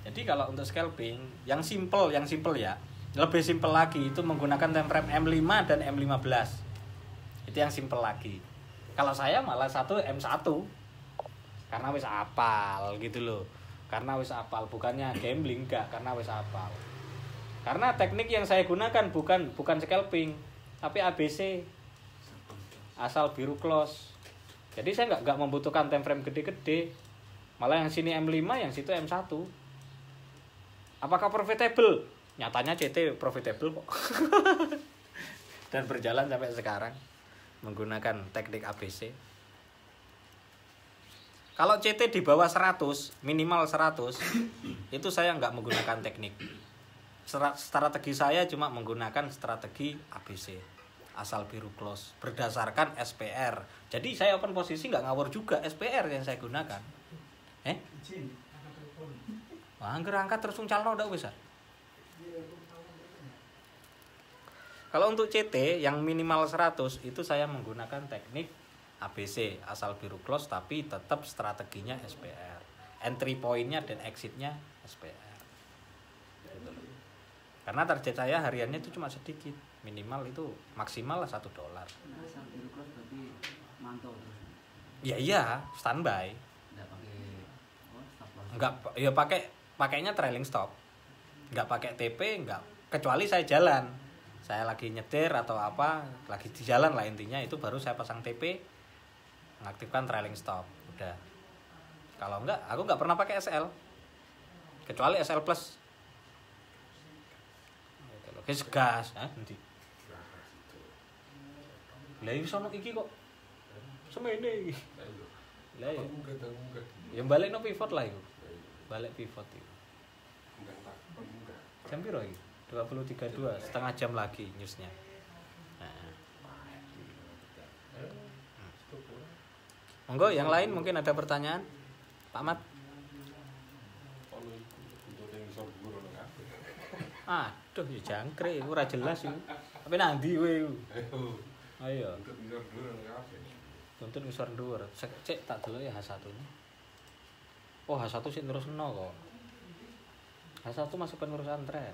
Jadi kalau untuk scalping yang simple ya. Lebih simple lagi itu menggunakan time frame M5 dan M15. Itu yang simple lagi. Kalau saya malah satu M1. Karena wis apal gitu loh. Karena wis apal, bukannya gambling enggak, karena wis apal. Karena teknik yang saya gunakan bukan scalping, tapi ABC. Asal biru close. Jadi saya enggak membutuhkan time frame gede-gede. Malah yang sini M5, yang situ M1. Apakah profitable? Nyatanya CT profitable kok. Dan berjalan sampai sekarang menggunakan teknik ABC. Kalau CT di bawah 100, minimal 100, itu saya nggak menggunakan teknik. Strategi saya cuma menggunakan strategi ABC. Asal biru close. Berdasarkan SPR. Jadi saya open posisi nggak ngawur juga. SPR yang saya gunakan. Wah, angger angkat terus calno ndak bisa. Kalau untuk CT yang minimal 100 itu saya menggunakan teknik ABC asal biru close tapi tetap strateginya SPR. Entry pointnya dan exitnya SPR. Gitu. Karena target saya hariannya itu cuma sedikit, minimal itu maksimal lah $1. Asal biru close berarti mantau terus. Ya iya, standby. Enggak pakai stop loss. Enggak ya pakainya trailing stop. Enggak pakai TP, enggak kecuali saya jalan. Saya lagi nyetir atau apa, lagi di jalan lah intinya itu baru saya pasang TP, mengaktifkan trailing stop. Udah. Kalau enggak, aku enggak pernah pakai SL. Kecuali SL plus. Gas, nanti. Lah iki sono iki kok. Semene iki. Lah ya. Ya balik no pivot lah itu. Balik pivot itu. Jam piro iki? 23.2, setengah jam lagi newsnya. Monggo yang lain mungkin ada pertanyaan, Pak Mat. Aduh, ya jangkrik, ora jelas iku. Tapi nang ndi kowe iku? Ayo. Tuntut ngisor dhuwur. Cek tak delok ya H1-nya. Oh, H1 sik terusno kok. H1 masuk pengurusan tren.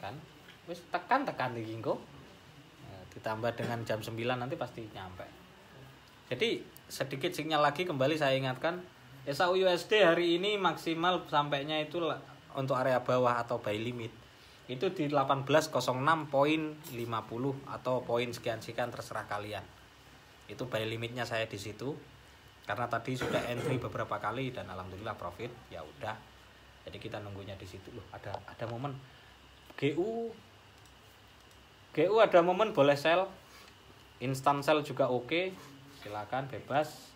Kan wis tekan iki engko. Ditambah dengan jam 9 nanti pasti nyampe. Jadi sedikit sinyal lagi kembali saya ingatkan XAUUSD hari ini maksimal sampainya itu untuk area bawah atau buy limit itu di 1806.50 atau poin sekian-sekian terserah kalian. Itu buy limitnya saya di situ. Karena tadi sudah entry beberapa kali dan alhamdulillah profit, ya udah. Jadi kita nunggunya di situ loh. Ada momen GU ada momen boleh sell, instant sell juga oke, silakan bebas.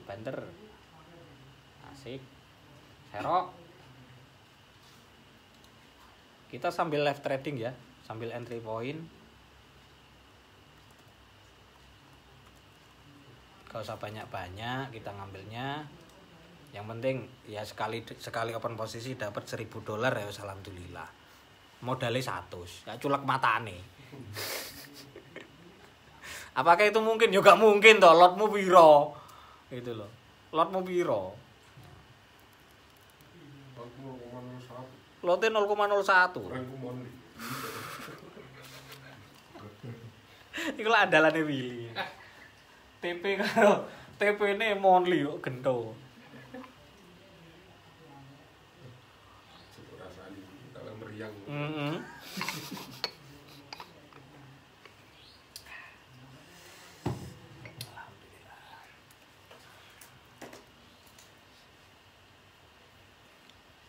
Banter. Nah, Asik. Serok. Kita sambil live trading ya, sambil entry point. Gak usah banyak-banyak kita ngambilnya. Yang penting ya sekali open posisi dapat $1.000 ya alhamdulillah. Modalnya 100, ya culek matane. Apakah itu mungkin? Ya gak mungkin toh, lotmu piro. Gitu loh. Lotmu piro? Lotnya 0,01. Iku lah andalane Willy. TP karo TP-ne monli kok gento. Rasane kalau meriang.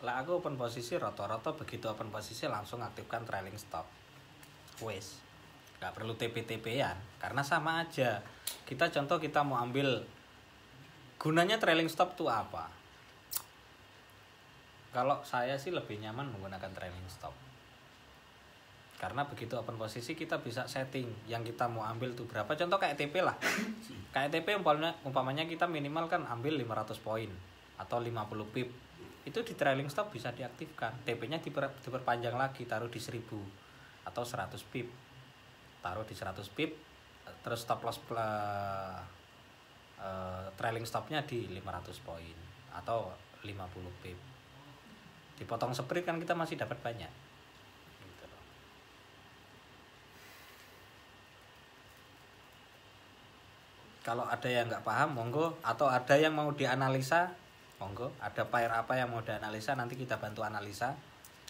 Lah aku open posisi rata-rata begitu open posisi langsung aktifkan trailing stop. Wes. Gak perlu TP-TP-an karena sama aja. Kita contoh kita mau ambil gunanya trailing stop itu apa? Kalau saya sih lebih nyaman menggunakan trailing stop. Karena begitu open posisi kita bisa setting yang kita mau ambil tuh berapa. Contoh kayak TP lah. Kayak TP umpamanya kita minimal kan ambil 500 poin atau 50 pip. Itu di trailing stop bisa diaktifkan. TP-nya diperpanjang lagi, taruh di 1000 atau 100 pip. Taruh di 100 pip, terus stop loss trailing stopnya di 500 poin atau 50 pip. Dipotong sprint kan kita masih dapat banyak. Gitu loh. Kalau ada yang nggak paham, monggo. Atau ada yang mau dianalisa, monggo. Ada pair apa yang mau dianalisa, nanti kita bantu analisa.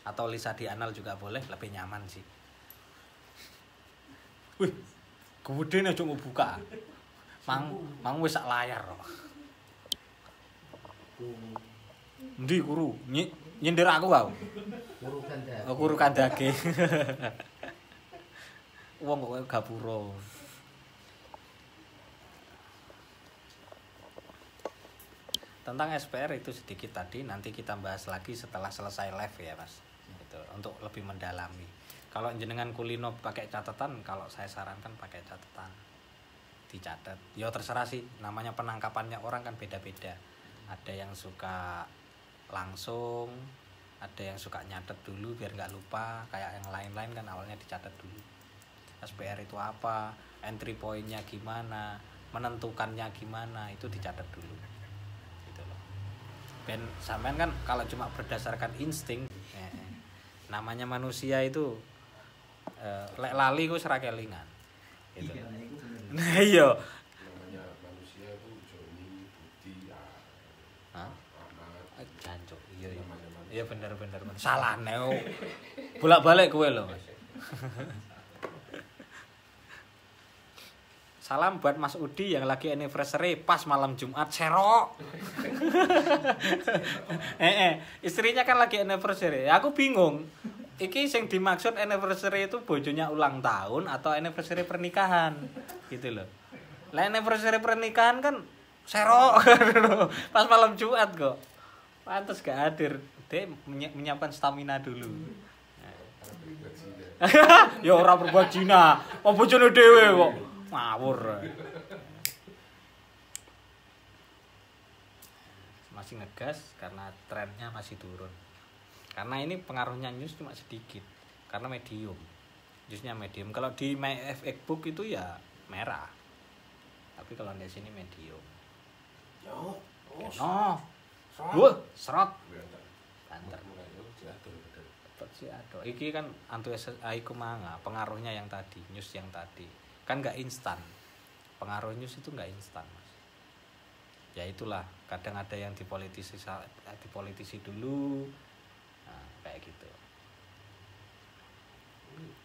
Atau Lisa dianal juga boleh, lebih nyaman sih. Wih, gede nih cuma buka. Mang wis sak layar kok. Ndi guru, nyindir aku kau. Guru kandhake. Wong kok gapura. Tentang SPR itu sedikit tadi, nanti kita bahas lagi setelah selesai live ya Mas. Gitu, untuk lebih mendalami. Kalau jenengan kulino pakai catatan, kalau saya sarankan pakai catatan. Dicatat. Ya terserah sih, namanya penangkapannya orang kan beda-beda. Ada yang suka langsung, ada yang suka nyatet dulu biar nggak lupa. Kayak yang lain-lain kan awalnya dicatat dulu. SPR itu apa, entry point-nya gimana, menentukannya gimana, itu dicatat dulu. Gitu loh. Dan sampean kan kalau cuma berdasarkan insting, namanya manusia itu lek lali ku ora kelingan. Gitu. Nah iya. Namanya manusia itu Joni, Budi, Ahmad, Jancuk. Iya. namanya manusia. Iya bener. Salahne. Bolak-balik kowe lho, Mas. Salam buat Mas Udi yang lagi anniversary pas malam Jumat serok. Istrinya kan lagi anniversary. Aku bingung. Iki yang dimaksud anniversary itu bojonya ulang tahun atau anniversary pernikahan gitu loh. Lah anniversary pernikahan kan serok pas malam Jumat kok. Pantes gak hadir. Dia menyiapkan stamina dulu. Ya ora berbuat zina. Wong bojone dhewe kok. Ngawur. Masih ngegas karena trennya masih turun. Karena ini pengaruhnya news cuma sedikit. Karena medium. Newsnya medium. Kalau di MyFX Book itu ya merah. Tapi kalau di sini medium. Yo, No. Wah, serot. Banter. Iki kan antu iku manga, pengaruhnya yang tadi, news yang tadi. Kan enggak instan. Pengaruh news itu enggak instan, Mas. Ya itulah, kadang ada yang dipolitisi dulu. Nah, kayak gitu.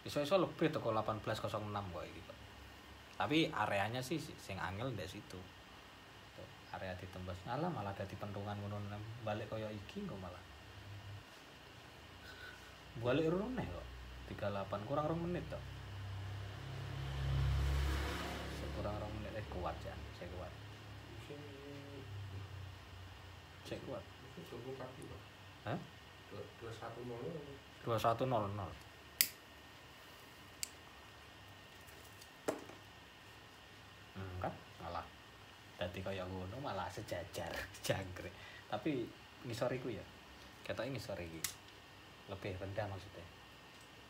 Iso-iso lebih toko 1806 kok iki. Tapi areanya sih sing angel ndek situ. Area ditembas. Alah malah dadi pentungan ngono balik kaya iki kok malah. Balik urune kok. 38 kurang 2 menit toh. Kurang 2 menit kuat ya, saya kuat. Cek kuat. Itu cukup kaki, Pak. Hah? 2100. 2100. Kan malah dadi kaya ngono malah sejajar jangkrik. Tapi ngisor iku ya. Ketoke ngisor iki. Lebih rendah maksudnya.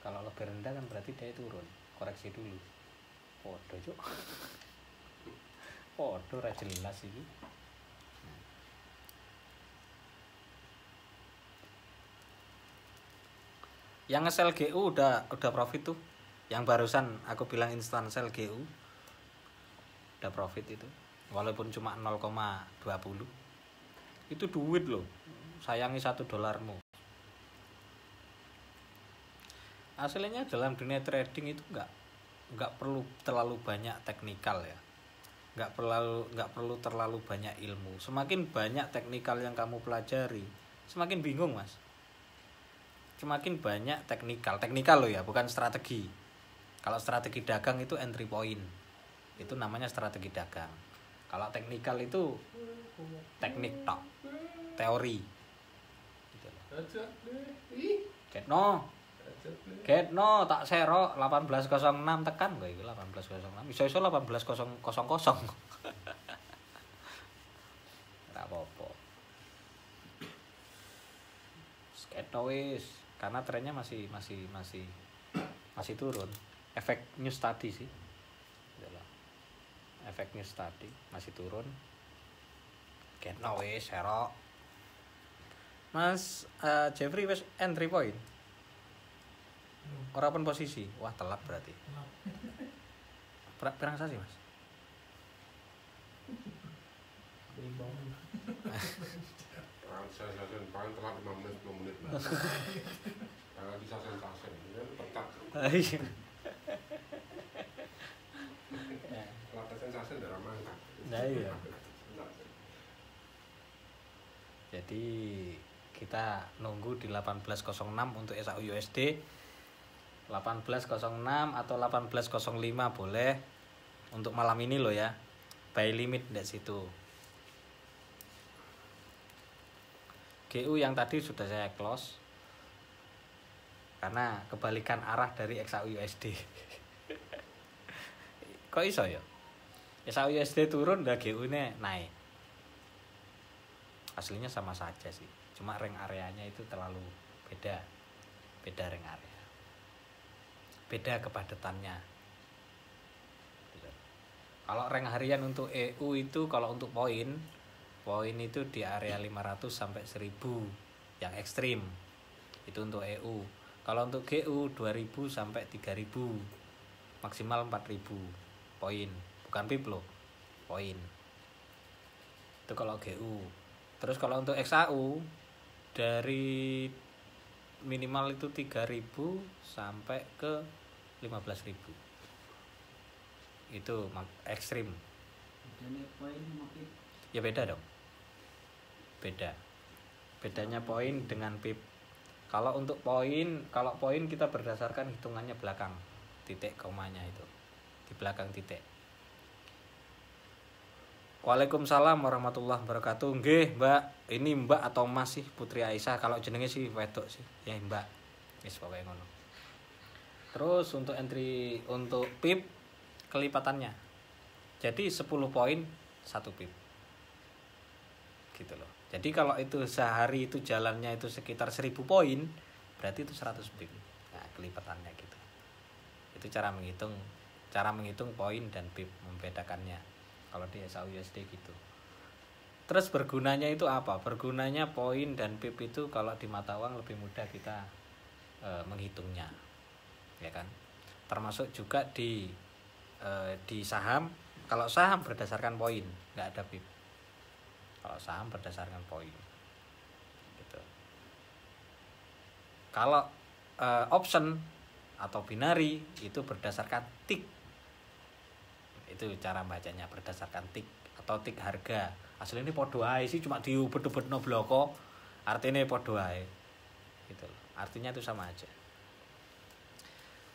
Kalau lebih rendah kan berarti dia turun. Koreksi dulu. Podo, Cuk. Podo ra jelas iki. Yang nge-sell GU udah profit tuh. Yang barusan aku bilang instant sell GU udah profit itu. Walaupun cuma 0,20. Itu duit loh. Sayangi $1. Hasilnya dalam dunia trading itu nggak perlu terlalu banyak teknikal ya. Nggak perlu terlalu banyak ilmu. Semakin banyak teknikal yang kamu pelajari, semakin bingung, Mas. Semakin banyak teknikal loh ya, bukan strategi. Kalau strategi dagang itu entry point, itu namanya strategi dagang. Kalau teknikal itu teknik tok, teori gitu. Get no tak sero 1806 tekan kok iku 1806. Iso-iso 18000. Ora apa-apa. Get no wis. Karena trennya masih turun. Efek news tadi sih. Efek news tadi masih turun. Get no wis serok. Mas Jeffrey wis entry point. Ora pun posisi. Wah, telat berarti. Perang sasi, Mas. Saya paling telat 5 menit 10 menit. Kalau bisa sasen kan petak. Iya. Pelatasan sasen darah mangkat. Nah, iya. Jadi kita nunggu di 1806 untuk SAU USD. 1806 atau 1805 boleh untuk malam ini loh ya. Buy limit di situ. GU yang tadi sudah saya close karena kebalikan arah dari XAU USD. Kok iso ya? XAU USD turun dan GU-nya naik. Aslinya sama saja sih. Cuma rank areanya itu terlalu beda. Beda rank area. Beda kepadatannya. Kalau rank harian untuk EU itu kalau untuk poin itu di area 500 sampai 1000 yang ekstrim. Itu untuk EU. Kalau untuk GU 2000 sampai 3000. Maksimal 4000 poin. Bukan pip loh. Poin. Itu kalau GU. Terus kalau untuk XAU dari minimal itu 3000 sampai ke 15.000. Itu ekstrim. Ya beda dong. Bedanya poin dengan pip. Kalau poin kita berdasarkan hitungannya belakang titik komanya itu. Di belakang titik. Waalaikumsalam warahmatullahi wabarakatuh. Nggih, Mbak. Ini Mbak atau Mas sih Putri Aisyah. Kalau jenenge sih wedok sih. Ya, Mbak. Wis pokoke ngono. Terus untuk entry untuk pip kelipatannya. Jadi 10 poin 1 pip. Gitu loh. Jadi kalau itu sehari itu jalannya itu sekitar 1000 poin, berarti itu 100 pip. Nah, kelipatannya gitu. Itu cara menghitung poin dan pip, membedakannya. Kalau di SAU USD gitu. Terus bergunanya itu apa? Bergunanya poin dan pip itu kalau di mata uang lebih mudah kita menghitungnya. Ya kan? Termasuk juga di saham. Kalau saham berdasarkan poin, nggak ada pip. Kalau saham berdasarkan poin. Gitu. Kalau option atau binary itu berdasarkan tick. Itu cara bacanya berdasarkan tick atau tick harga. Aslinya podo ae sih cuma diubet-ubetno bloko. Artinya podo ae. Gitu. Artinya itu sama aja.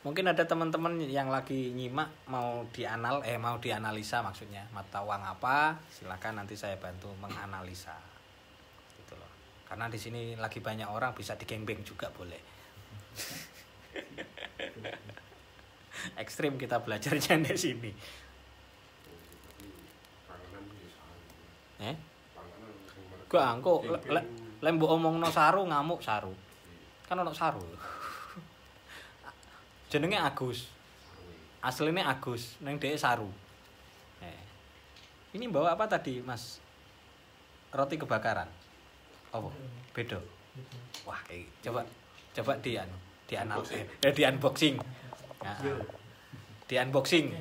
Mungkin ada teman-teman yang lagi nyimak mau dianalisa maksudnya mata uang apa, silakan nanti saya bantu menganalisa. Karena di sini lagi banyak orang, bisa digengbeng juga boleh. Ekstrim kita belajarnya di sini. Panganan ya saru. Panganan sing merek. Gak angko lek mbok omongno saru ngamuk saru. Kan ono saru. Jenenge Agus. Aslinya Agus, neng dhek saru. Ini bawa apa tadi, Mas? Roti kebakaran. Apa? Beda. Wah, coba di unboxing. Nah, di unboxing.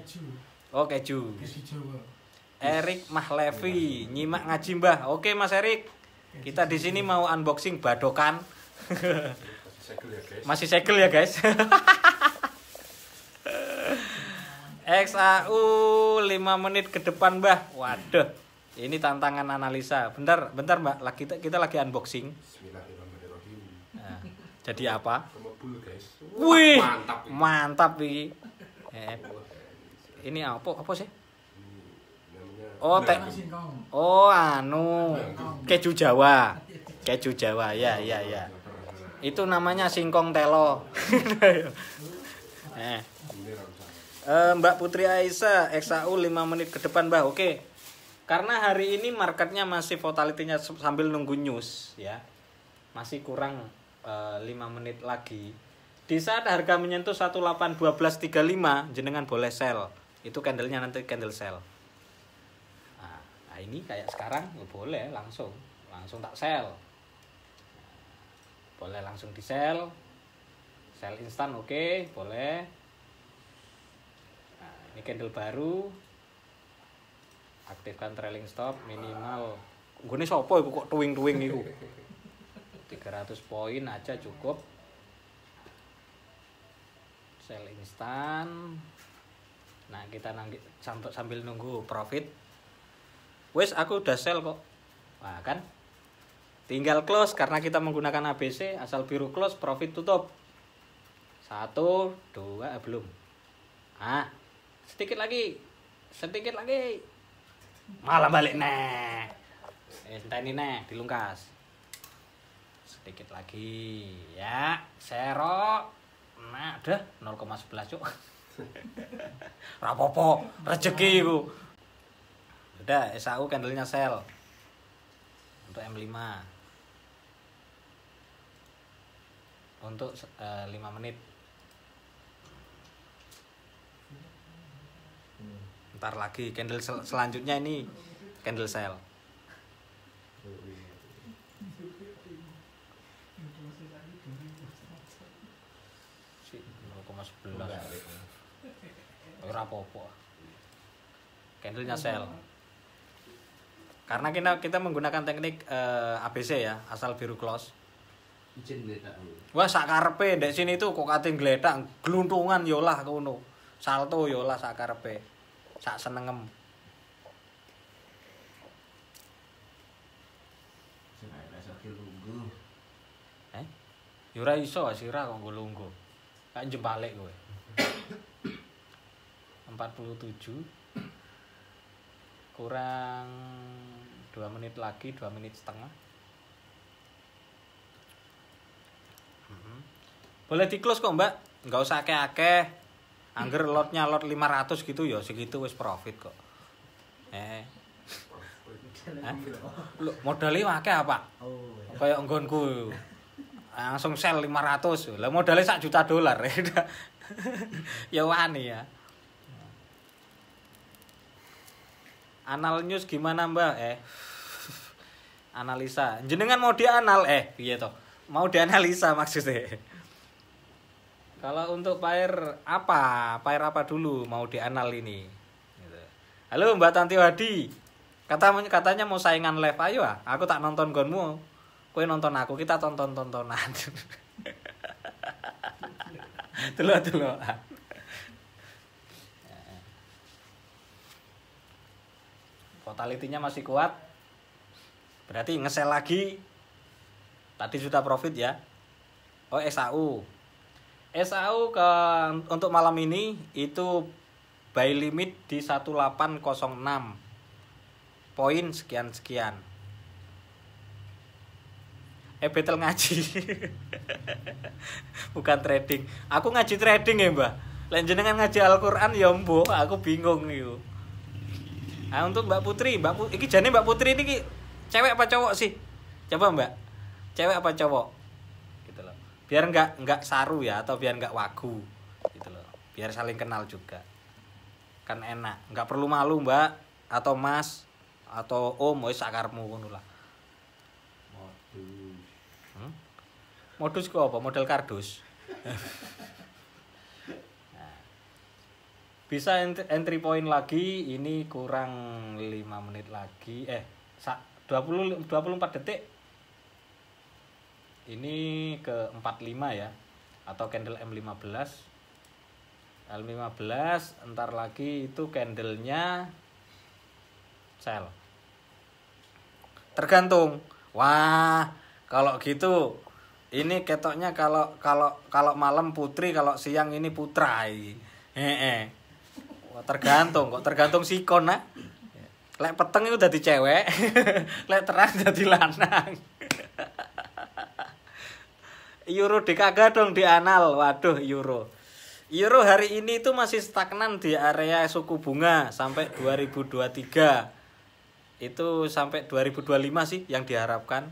Oh, keju. Erik Mahlevi, nyimak ngaji Mbah. Oke, Mas Erik. Kita di sini mau unboxing badokan. Masih segel ya, guys. XAU 5 menit ke depan, Mbah. Waduh. Ini tantangan analisa. Bentar Mbak. Kita lagi unboxing. Bismillahirrahmanirrahim. Nah, jadi apa? Kemebul, guys. Wih, Mantap. mantap iki. Ini apa sih? Namanya Oh, Singkong. Oh, keju Jawa. Keju Jawa. Ya. Itu namanya singkong telo. Mbak Putri Aisyah, XAU 5 menit ke depan, Mbak. Oke. Karena hari ini marketnya masih volatility-nya sambil nunggu news ya. Masih kurang 5 menit lagi. Di saat harga menyentuh 181235, jenengan boleh sell. Itu candlenya nanti candle sell. Nah, ini kayak sekarang ya boleh langsung tak sell. Boleh langsung di sell. Sell instan oke, boleh. Nah, ini candle baru. Aktifkan trailing stop minimal. Nggone sapa iku kok tuwing-tuwing iku. 300 poin aja cukup. Sell instan. Nah, kita sambil nunggu profit. Wes aku udah sell kok. Nah, kan? Tinggal close karena kita menggunakan ABC, asal biru close profit tutup. 1 2 belum. Sedikit lagi. Malah balik neh. Enteni neh dilungkas. Sedikit lagi ya, serok. Nah, udah 0,11 cuk. Ora apa-apa, rezeki iku. Udah, SAU candlenya sell. Untuk M5. Untuk 5 menit. Ntar lagi candle selanjutnya ini candle sell. Si 0,11. Ora apa-apa. Candlenya sell. Karena kita menggunakan teknik ABC ya, asal biru close. Izin gledak. Wah, sak karepe ndek sini tuh kok kate gledak, gluntungan yo lah ngono. Salto yo lah sak karepe. Sak senengem. Yo ora iso sira kok nggo-lunggo. Kak jembalik kowe. 47 kurang 2 menit lagi, 2 menit setengah. Boleh di close kok, Mbak. Enggak usah akeh-akeh. Angger lotnya lot 500 gitu ya, segitu wis profit kok. Lho, modalnya akeh apa? Kayak nggonku. Langsung sell 500. Lah modalnya $1 juta. Ya wani ya. Anal news gimana, Mbak? Analisa. Jenengan mau dianal piye toh? Mau dianalisa maksudnya. Kalau untuk pair apa dulu mau dianal ini? Gitu. Halo Mbak Tanti Wadi, katanya mau saingan live, ayo aku tak nonton gonmu, kowe nonton aku, kita tontonan. Dulu. Volatility-nya masih kuat, berarti nge-sell lagi. Tadi sudah profit ya. Oh, SAU untuk malam ini itu buy limit di 1806 poin sekian. betel ngaji. Bukan trading. Aku ngaji trading ya, Mbah. Lek jenengan ngaji Al-Qur'an ya mbuh, aku bingung iku. Ah untuk Mbak Putri, iki jane Mbak Putri niki cewek apa cowok sih? Coba Mbak. Cewek apa cowok? Gitu loh. Biar enggak saru ya atau biar enggak wagu. Gitu loh. Biar saling kenal juga. Kan enak. Enggak perlu malu, Mbak atau Mas atau Om wis sakarmu ngono lah. Modus kok apa? Model kardus. Nah. Bisa entry point lagi, ini kurang 5 menit lagi. 24 detik. Ini ke 45 ya. Atau candle M15. L15 entar lagi itu candlenya sell. Tergantung. Wah, kalau gitu ini ketoknya kalau malam Putri, kalau siang ini Putra. Tergantung sikon nah. Lek peteng itu dadi cewek, lek terang dadi lanang. Euro DKG dong di anal. Waduh, euro. Euro hari ini itu masih stagnan di area suku bunga sampai 2023. Itu sampai 2025 sih yang diharapkan.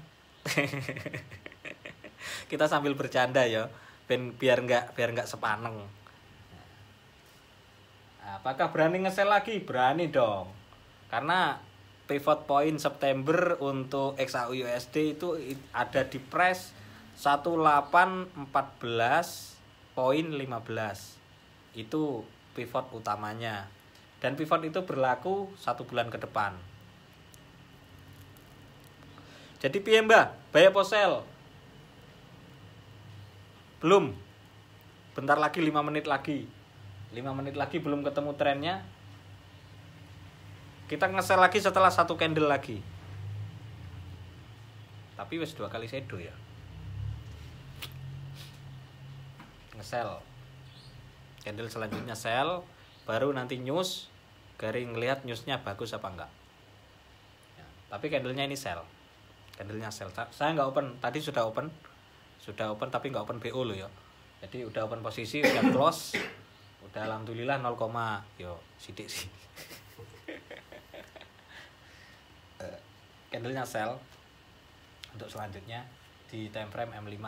Kita sambil bercanda ya, biar enggak sepaneng. Apakah berani nge-sell lagi? Berani dong. Karena pivot point September untuk XAU/USD itu ada di price 1814.15. Itu pivot utamanya. Dan pivot itu berlaku 1 bulan ke depan. Jadi piye Mbah? Buy apa sell? Belum. Bentar lagi 5 menit lagi. 5 menit lagi belum ketemu trennya. Kita nge-sell lagi setelah 1 candle lagi. Tapi wis 2 kali shadow ya. Nge-sell. Candle selanjutnya sell, baru nanti news, garing ngelihat newsnya bagus apa enggak. Ya, tapi candlenya ini sell. Candlenya sell. Saya nggak open, tadi sudah open tapi nggak open BO loh ya. Jadi udah open posisi, udah close, udah alhamdulillah 0, yo sidik sih. Candlenya sell. Untuk selanjutnya di time frame M5.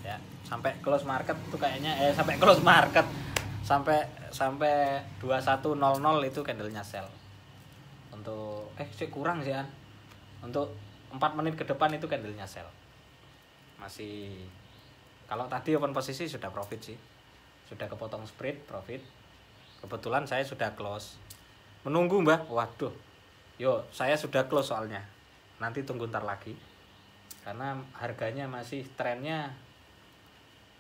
Ya, sampai close market tuh kayaknya sampai 21.00 itu candlenya sell. Untuk kurang sih kan. Untuk 4 menit ke depan itu candlenya sell. Masih kalau tadi open posisi sudah profit sih. Sudah kepotong spread profit. Kebetulan saya sudah close. Menunggu Mbah. Waduh. Yo, saya sudah close soalnya. Nanti tunggu ntar lagi. Karena harganya masih trennya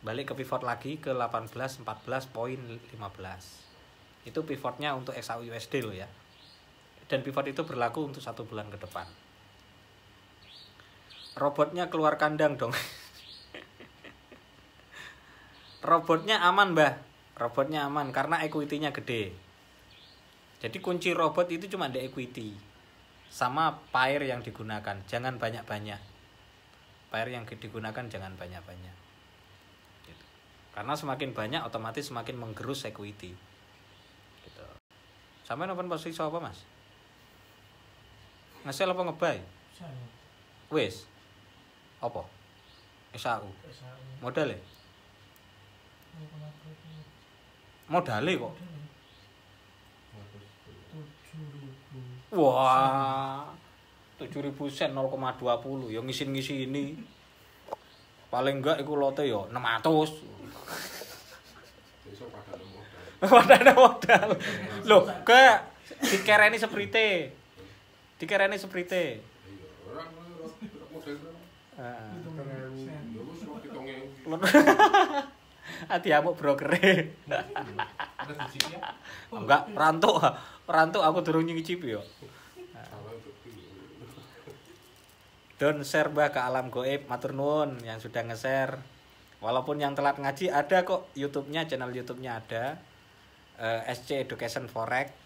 balik ke pivot lagi ke 1814.15. Itu pivotnya untuk XAU/USD loh ya. Dan pivot itu berlaku untuk 1 bulan ke depan. Robotnya keluar kandang dong. Robotnya aman Mbah. Robotnya aman karena equity-nya gede. Jadi kunci robot itu cuma di equity. Sama pair yang digunakan, jangan banyak-banyak. Pair yang digunakan jangan banyak-banyak. Gitu. Karena semakin banyak otomatis semakin menggerus equity. Gitu. Sampai open posisi apa Mas? Nge-sell apa nge-buy? Wes. Apa? XAU. Modalnya? Modalnya kok. Wah. 7.000 sen 0,20 ya ngisin-ngisini. Paling enggak iku lote ya 600. Besok pada modal. Pada modal. Loh, kayak dikereni seprite. Dikereni seprite. Iya, orang modal. Heeh. Ya wis kok 7.000. Ati amuk brokere. Ada sisinya. Enggak, rantuk aku durung nyicip yo. Salah betul. Don share Mbah ke alam goib, matur nuwun yang sudah nge-share. Walaupun yang telat ngaji ada kok YouTube-nya, channel YouTube-nya ada. SC Education Forex.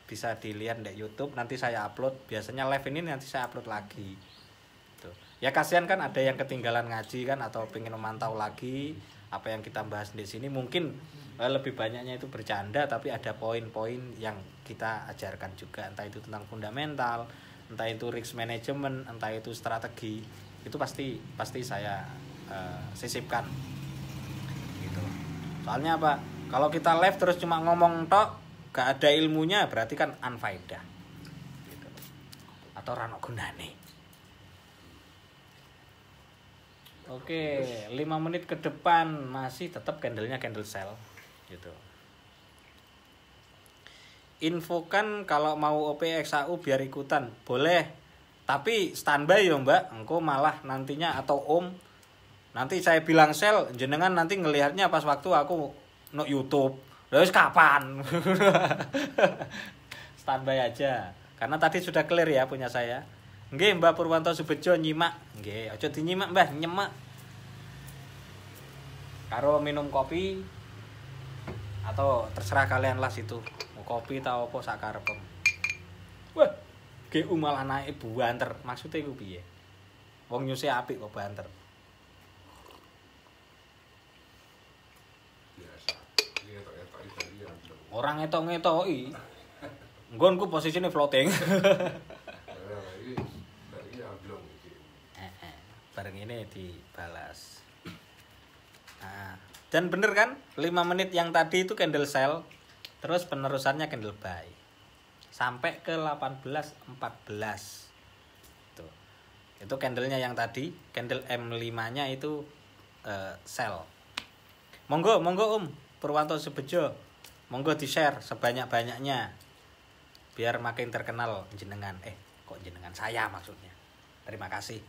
bisa dilihat di YouTube, nanti saya upload. Biasanya live ini nanti saya upload lagi. Tuh. Ya kasihan kan ada yang ketinggalan ngaji kan atau pengen memantau lagi apa yang kita bahas di sini. Mungkin lebih banyaknya itu bercanda, tapi ada poin-poin yang kita ajarkan juga, entah itu tentang fundamental, entah itu risk management, entah itu strategi. Itu pasti saya sisipkan. Gitu. Soalnya apa? Kalau kita live terus cuma ngomong tok, gak ada ilmunya, berarti kan unfaedah gitu. Atau rano gunane. Oke, 5 menit ke depan masih tetap candlenya candle sell gitu. Infokan kalau mau OPXAU biar ikutan. Boleh. Tapi standby ya, Mbak. Engko malah nantinya atau Om nanti saya bilang sell, jenengan nanti ngelihatnya pas waktu aku no YouTube. Terus kapan? Standby aja. Karena tadi sudah clear ya punya saya. Nggih, Mbak Purwanto Subedjo nyimak. Nggih, aja dinyimak, Mbah, nyemak. Karo minum kopi atau terserah kalian lah situ. Mau kopi ta opo sak karepem. Wah, GU malah naik banter. Maksudnya iku piye? Wong nyuse apik kok banter. Orang ngetok-ngetoki. Nggonku posisine floating. Bareng ini dibalas. Nah, dan bener kan? 5 menit yang tadi itu candle sell, terus penerusannya candle buy. Sampai ke 18.14. Tuh. Itu candlenya yang tadi, candle M5-nya itu sell. Monggo Om Purwanto Subedjo. Monggo di-share sebanyak-banyaknya biar makin terkenal jenengan. Kok jenengan saya maksudnya. Terima kasih.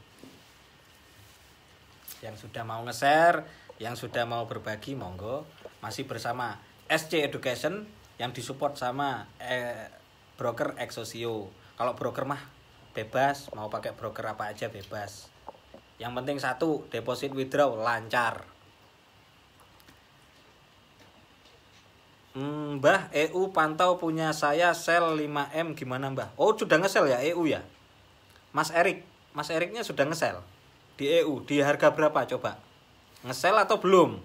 Yang sudah mau nge-share, yang sudah mau berbagi, monggo. Masih bersama SC Education yang disupport sama broker Exosio. Kalau broker mah bebas, mau pakai broker apa aja bebas. Yang penting satu, deposit withdraw lancar. Mbah, EU pantau punya saya sell 5M gimana Mbah? Oh, sudah nge-sell ya EU ya? Mas Eriknya sudah nge-sell di EU. Di harga berapa coba? Nge-sell atau belum?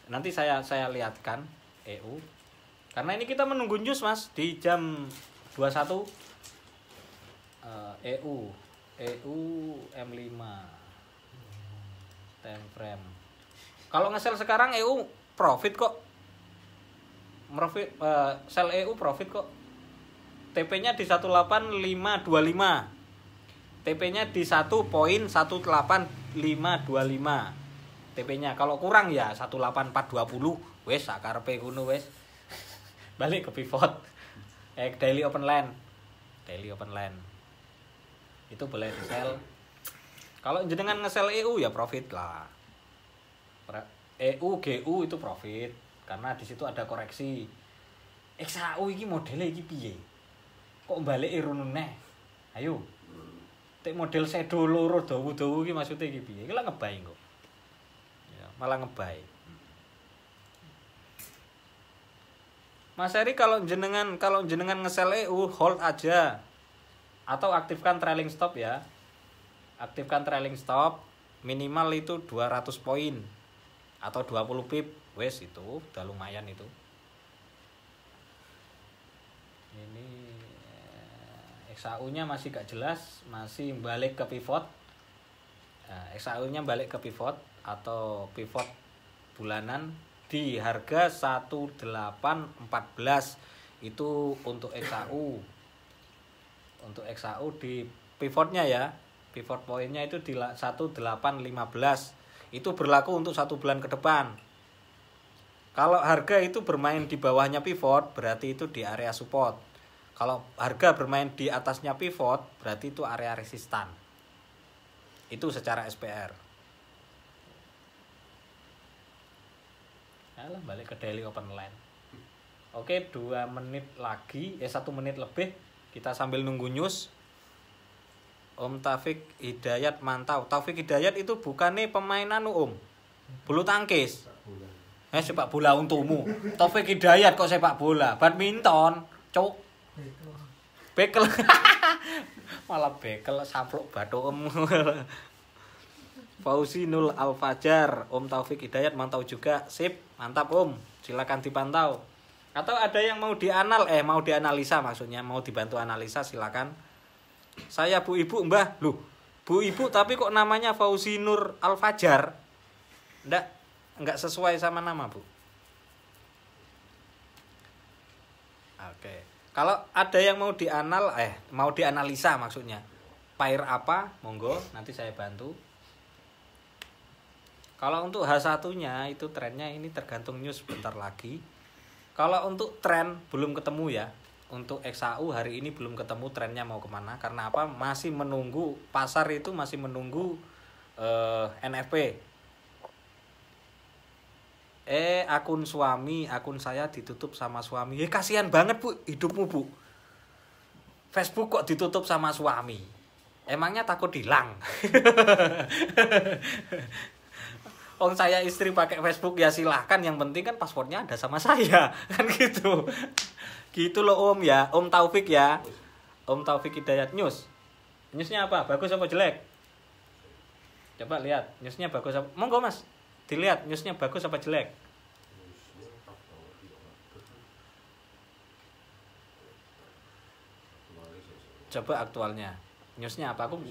Nanti saya lihatkan EU. Karena ini kita menunggu news Mas di jam 21. EU M5 time frame. Kalau nge-sell sekarang EU profit kok. Sell EU profit kok. TP-nya di 18525. TP-nya di 1.18525. TP-nya kalau kurang ya 18420. Wes sakarepe ngono wes. Balik ke pivot. Daily open land. Itu boleh di-sell. Kalau jenengan nge-sell EU ya profit lah. EU, GU itu profit karena di situ ada koreksi. XAU iki modele iki piye? Kok balik irun neh? Ayo. Tek model sedo loro dawu-dawu iki maksude iki piye? Iki lah ngebay kok. Ya, malah ngebay. Mas Eri kalau jenengan nge-sell EU hold aja atau aktifkan trailing stop ya. Aktifkan trailing stop minimal itu 200 poin atau 20 pip. Wes itu udah lumayan itu. Ini XAU-nya masih gak jelas, masih balik ke pivot. XAU-nya balik ke pivot atau pivot bulanan di harga 1814 itu untuk XAU. Untuk XAU di pivotnya ya. Pivot poinnya itu di 1815. Itu berlaku untuk 1 bulan ke depan. Kalau harga itu bermain di bawahnya pivot, berarti itu di area support. Kalau harga bermain di atasnya pivot, berarti itu area resistan. Itu secara SPR. Alah, balik ke daily open line. Oke, 2 menit lagi, 1 menit lebih. Kita sambil nunggu news. Om Taufik Hidayat mantau. Taufik Hidayat itu bukannya pemain Om. Bulu tangkis. Sepak bola untukmu. Taufik Hidayat kok sepak bola, badminton, cuk. Bekel. Malah bekel sampluk bathum. Fauzi Nul Al-Fajar, Om Taufik Hidayat mantau juga. Sip, mantap Om. Silakan dipantau. Atau ada yang mau mau dianalisa maksudnya, mau dibantu analisa silakan. Saya Bu Ibu Mbah. Loh, Bu Ibu tapi kok namanya Fauzi Nur Al-Fajar? Enggak sesuai sama nama, Bu. Oke. Kalau ada yang mau mau dianalisa maksudnya. Pair apa? Monggo, nanti saya bantu. Kalau untuk H1-nya itu trennya ini tergantung news bentar lagi. Kalau untuk tren belum ketemu ya. Untuk XAU hari ini belum ketemu trennya mau kemana. Karena apa? Masih menunggu, pasar itu masih menunggu NFP. Akun saya ditutup sama suami. Kasihan banget Bu, hidupmu Bu. Facebook kok ditutup sama suami. Emangnya takut hilang? Saya istri pakai Facebook ya silahkan. Yang penting kan passwordnya ada sama saya. Kan gitu. Gitu loh Om ya. Om Taufik ya. Om Taufik Hidayat News. Newsnya apa? Bagus apa jelek? Coba lihat. Newsnya bagus apa? Monggo Mas. Dilihat newsnya bagus apa jelek. Coba aktualnya. Newsnya apa? Aku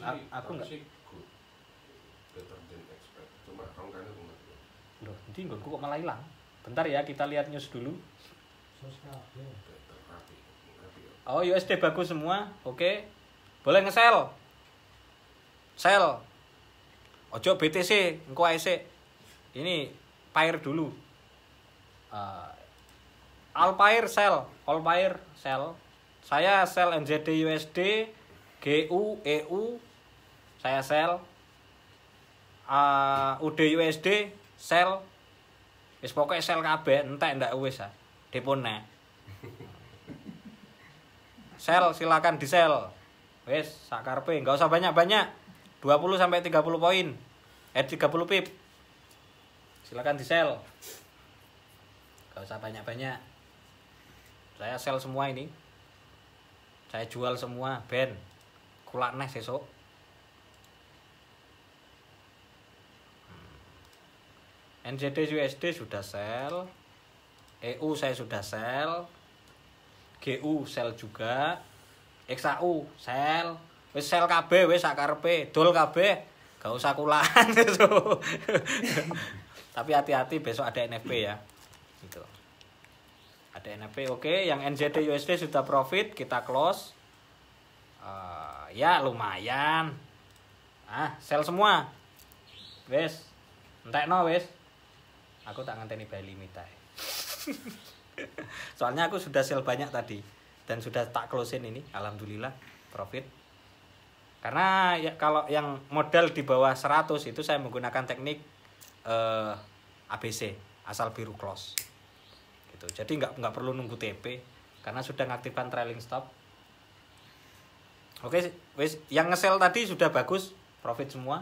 enggak. Loh, nanti kok malah hilang. Bentar ya, kita lihat news dulu. Oh, USD bagus semua. Oke. Boleh nge-sell. Sell. Ojo BTC, engko AIC. Ini pair dulu. Alpair sell, Alpair sell. Saya sell NZD USD, GU, EU, saya sell. UD USD sell. Wis pokoke sell kabeh, entek ndak wis ah. Depone. Sell silakan di sell. Wis sakarepe, enggak usah banyak-banyak. 20 sampai 30 poin. 30 pip. Silakan di sell. Enggak usah banyak-banyak. Saya sell semua ini. Saya jual semua, ben. Kulak neh sesuk. NZD USD sudah sell. EU saya sudah sell. GU sell juga. XAU sell. Wis sell kabeh wis sakarepe, dol kabeh. Gak usah kulaan gitu. Tapi hati-hati besok ada NFP ya. Gitu. Ada NFP oke, yang NZD USD sudah profit, kita close. Ya lumayan. Sell semua. Wes. Entekno wes. Aku tak ngenteni buy limit ae. Soalnya aku sudah sell banyak tadi dan sudah tak close-in ini, alhamdulillah profit. Karena ya kalau yang modal di bawah 100 itu saya menggunakan teknik ABC, asal biru close. Gitu. Jadi nggak perlu nunggu TP karena sudah mengaktifkan trailing stop. Oke, wes yang nge-sell tadi sudah bagus, profit semua.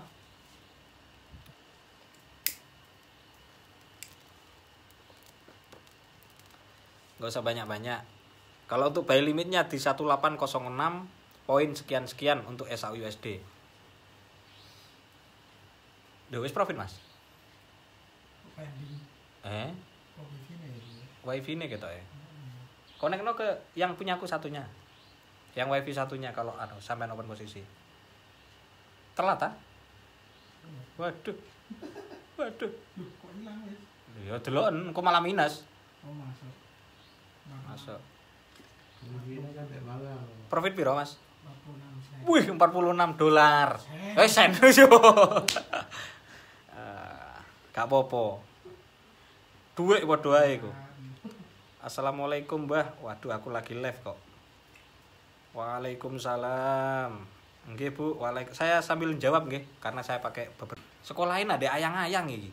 Nggak usah banyak-banyak. Kalau untuk buy limitnya di 1806 poin sekian-sekian untuk SAU USD. Duh, wis profit Mas. Wifi nih gitu ya. Konekno ke yang punya aku satunya. Yang wifi satunya kalau sampai open posisi. Telat ah? Waduh. Kok hilang ya? Ya deloken kok malah minus. Oh, masuk. Profit piro, Mas? 46. Wih, $46. Sen. Gak apa-apa. Duit padha ae iku. Assalamualaikum, Mbah. Waduh, aku lagi live kok. Waalaikumsalam. Nggih, Bu. Saya sambil jawab nggih, karena saya pakai sekolahin ada ayang-ayang iki.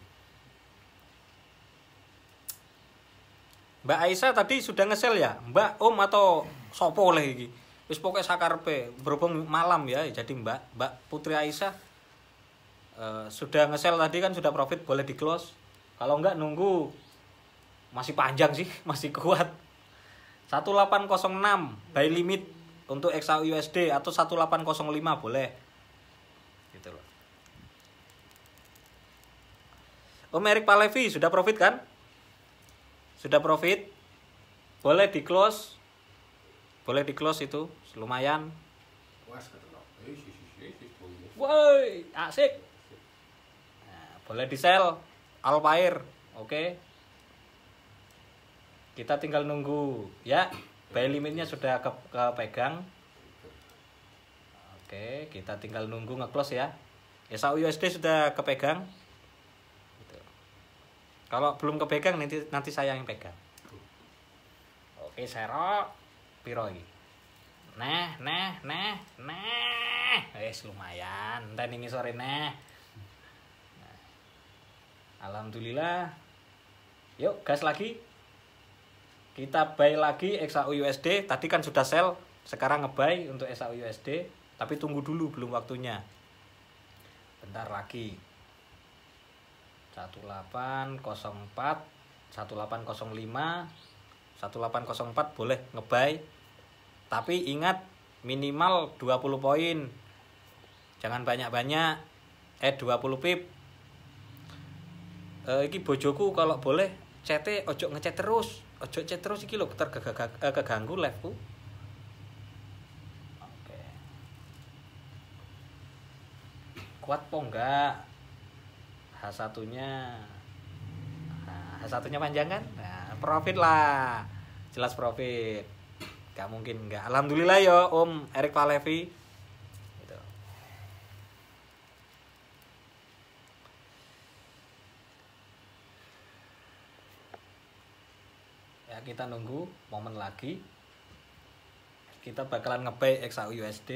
Mbak Aisyah tadi sudah nge-sell ya? Mbak, Om atau sopo oleh iki? Wis pokoke sakarepe, berhubung malam ya. Jadi Mbak Putri Aisyah sudah nge-sell tadi kan sudah profit, boleh di-close. Kalau enggak nunggu masih panjang sih, masih kuat. 1806 buy limit untuk XAUUSD atau 1805 boleh. Gitu loh. Om Erik Palevi sudah profit kan? Sudah profit. Boleh di close. Boleh di close itu, lumayan. Woi, asik. Nah, boleh di sell Alpair. Oke. Kita tinggal nunggu ya. Buy limitnya sudah kepegang. Oke, kita tinggal nunggu nge-close ya. XAUUSD sudah kepegang. Gitu. Kalau belum kepegang nanti saya yang pegang. Oke, serok piro iki? Nah. Wes lumayan. Entar ini sore nah. Alhamdulillah. Yuk, gas lagi. Kita buy lagi XAUUSD. Tadi kan sudah sell, sekarang nge-buy untuk XAUUSD, tapi tunggu dulu, belum waktunya. Bentar lagi. 1804, 1805, 1804 boleh nge-buy. Tapi ingat minimal 20 poin. Jangan banyak-banyak. 20 pip. Iki bojoku kalau boleh cete ojo ngecet terus. Ojo chat terus iki lho keganggu live-ku. Oke. Kuat po enggak? H1-nya. Nah, H1-nya panjang kan? Nah, profit lah. Jelas profit. Gak mungkin enggak. Alhamdulillah ya Om Erik Palevi. Gitu. Ya, kita nunggu momen lagi. Kita bakalan nge-buy XAUUSD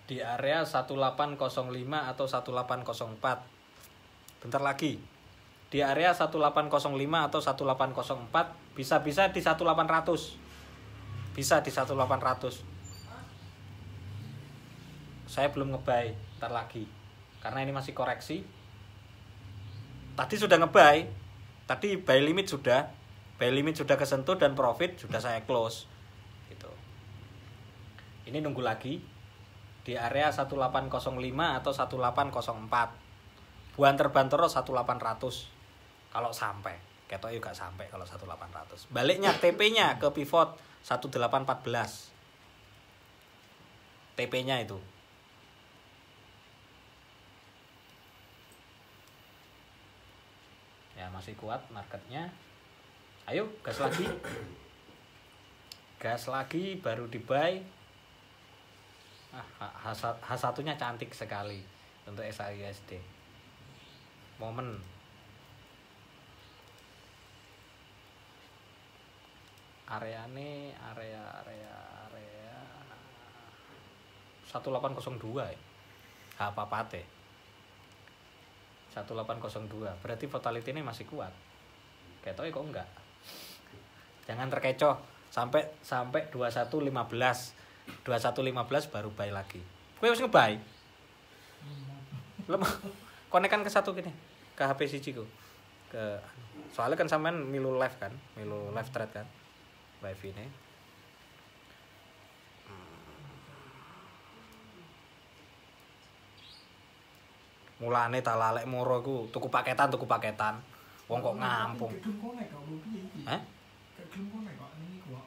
di area 1805 atau 1804. Bentar lagi. Di area 1805 atau 1804, bisa-bisa di 1800. Bisa di 1800. Saya belum nge-buy, bentar lagi. Karena ini masih koreksi. Tadi sudah nge-buy. Tadi buy limit sudah kesentuh dan profit sudah saya close gitu. Ini nunggu lagi di area 1805 atau 1804. Buan terbantoro 1800 kalau sampai. Ketok juga sampai kalau 1800. Baliknya TP-nya ke pivot 1814. TP-nya itu. Ya masih kuat marketnya. Ayo gas lagi. Gas lagi baru di buy. H1-nya cantik sekali untuk XAUUSD. Momen. Areane area 1802 ya. Apa-apate. 1802. Berarti volatility ini masih kuat. Ketoke kok enggak. Jangan terkecoh sampai 2115. 2115 baru buy lagi. Kowe wis nge-buy? Konekan ke satu gini, ke HP siji ku. Soalnya kan sampean milu live kan, milu live thread kan. Wifi ini. Mulane tak lalek moro iku tuku paketan. Wong kok ngampung. Hah? Gak gelem konek kok ini kok.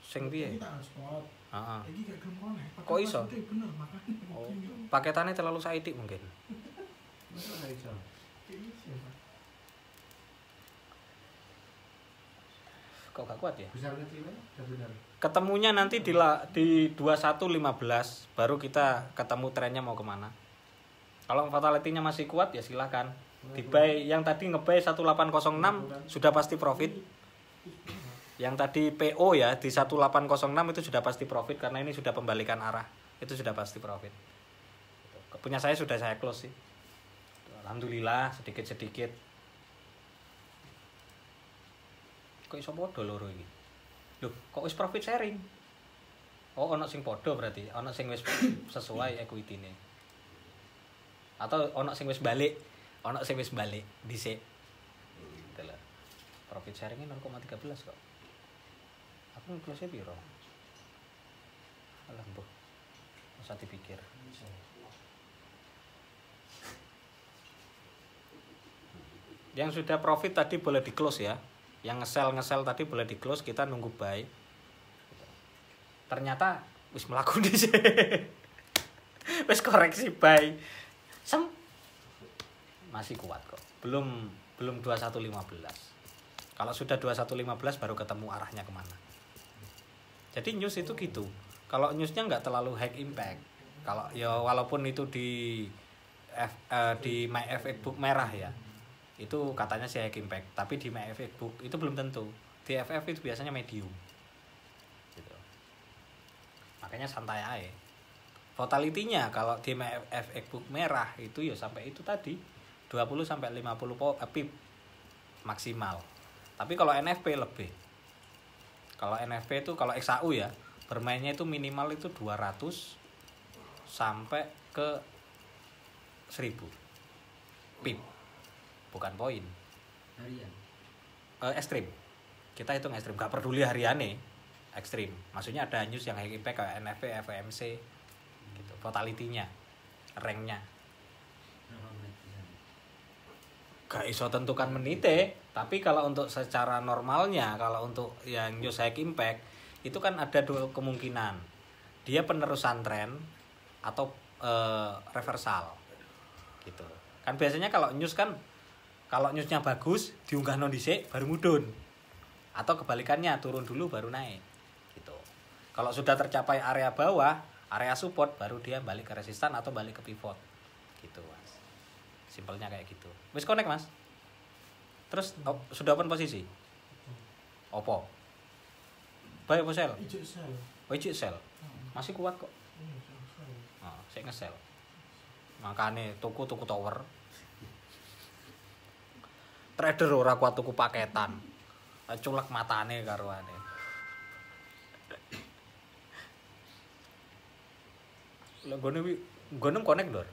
Sing piye? Iki tak hotspot. Heeh. Iki gak gelem konek. Kok iso? Bener makane. Oh, paketannya terlalu saidik mungkin. Masa gak iso? Iso. Kok gak kuat ya? Bisa kecilnya udah benar. Ketemunya nanti di 2115 baru kita ketemu trennya mau kemana. Kalau fatality-nya masih kuat ya silakan. Di buy yang tadi nge-buy 1806 sudah pasti profit. Yang tadi PO ya di 1806 itu sudah pasti profit karena ini sudah pembalikan arah. Itu sudah pasti profit. Punya saya sudah saya close sih. Alhamdulillah sedikit-sedikit. Kok iso podo loro iki? Loh, kok wis profit sharing? Oh, ono sing podo berarti, ono sing wis sesuai equity-ne. Atau ono sing wis balik dhisik. Profit sharingnya 0,13 kok. Aku close-nya piro? Alah, mbah. Usah dipikir. Yang sudah profit tadi boleh di close ya. Yang nge-sell tadi boleh di close, kita nunggu buy. Ternyata wis mlaku dhisik. Wis koreksi buy. Masih kuat kok. Belum 2115. Kalau sudah 2115 baru ketemu arahnya kemana. Jadi news itu gitu. Kalau newsnya nggak terlalu high impact. Kalau ya walaupun itu di MyFX Book merah ya. Itu katanya sih high impact, tapi di MyFX Book itu belum tentu. Di FF itu biasanya medium. Gitu. Makanya santai aja. Volatility-nya kalau di MyFX Book merah itu ya sampai itu tadi 20 sampai 50 pip maksimal. Tapi kalau NFP lebih. Kalau NFP itu kalau XAU ya, bermainnya itu minimal itu 200 sampai ke 1000 pip. Bukan poin. Harian. Ekstrim. Kita hitung ekstrim, gak peduli hariannya. Ekstrim. Maksudnya ada news yang high impact kayak NFP, FOMC gitu. Volatility-nya, rank-nya. Gak iso tentukan menite, tapi kalau untuk secara normalnya, kalau untuk yang news high impact itu kan ada dua kemungkinan. Dia penerusan tren atau reversal. Gitu. Kan biasanya kalau newsnya bagus, diunggah non dhisik baru mudun. Atau kebalikannya, turun dulu baru naik. Gitu. Kalau sudah tercapai area bawah, area support baru dia balik ke resistan atau balik ke pivot. Gitu, Mas. Simpelnya kayak gitu. Wis connect, Mas. Terus sudah open posisi? Opo? Buy apa sell? Ijek sel. Ijek sell. Masih kuat kok. Nah, saya nge-sell. Makane tuku tower. Trader ora kuat tuku paketan. Culek matane karuane. Lah gone connect, Dor.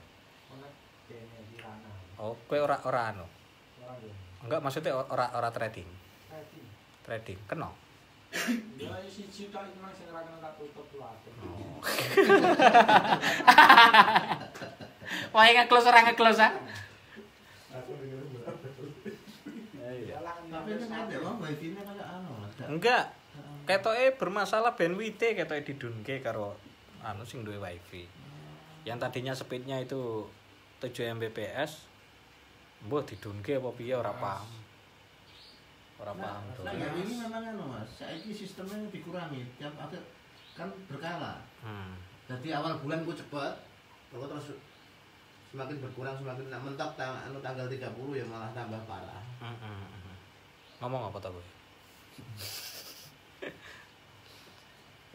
Oh, kowe ora anu. Enggak, maksudnya ora trading. Trading. Kena. Ya siji tok iki Mas sing ora kena tak tutup lho. Wah, nge-close ora nge-close ah. Tapi ini ada bang, wifi-nya kayak anu. Enggak. Ketoke bermasalah bandwidth ketoke didunke karo anu sing duwe wifi. Yang tadinya speednya itu 7 Mbps, mbah didunke apa piye ora paham. Ora paham to. Nah, ini memang anu Mas, saiki sistemnya dikurangi, tiap ada kan berkala. Jadi awal bulan ku cepet, terus semakin berkurang semakin mentok tanggal 30 ya malah tambah parah. Ngomong apa to kowe?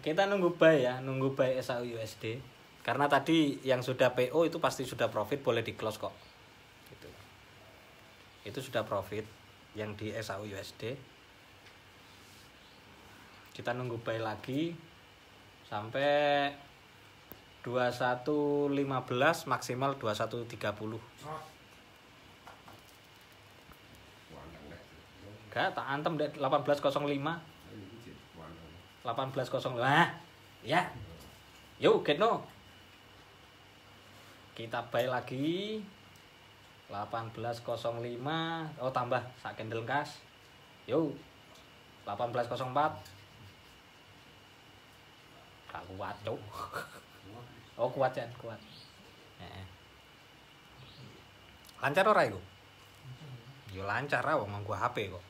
Kita nunggu buy ya, nunggu buy SAU USD. Karena tadi yang sudah PO itu pasti sudah profit, boleh di close kok. Gitu. Itu sudah profit yang di SAU USD. Kita nunggu buy lagi sampai 21.15 maksimal 21.30. Gak tak antem dek 18.05. 18.05. Ya. Yuk, get no. Kita buy lagi 18.05. Oh, tambah sak candle kas. Yuk. 18.04. Gak kuat, Cuk. Oh, kuat Jan, kuat. Lancar ora iku? Yo lancar ah wong nganggo HP kok.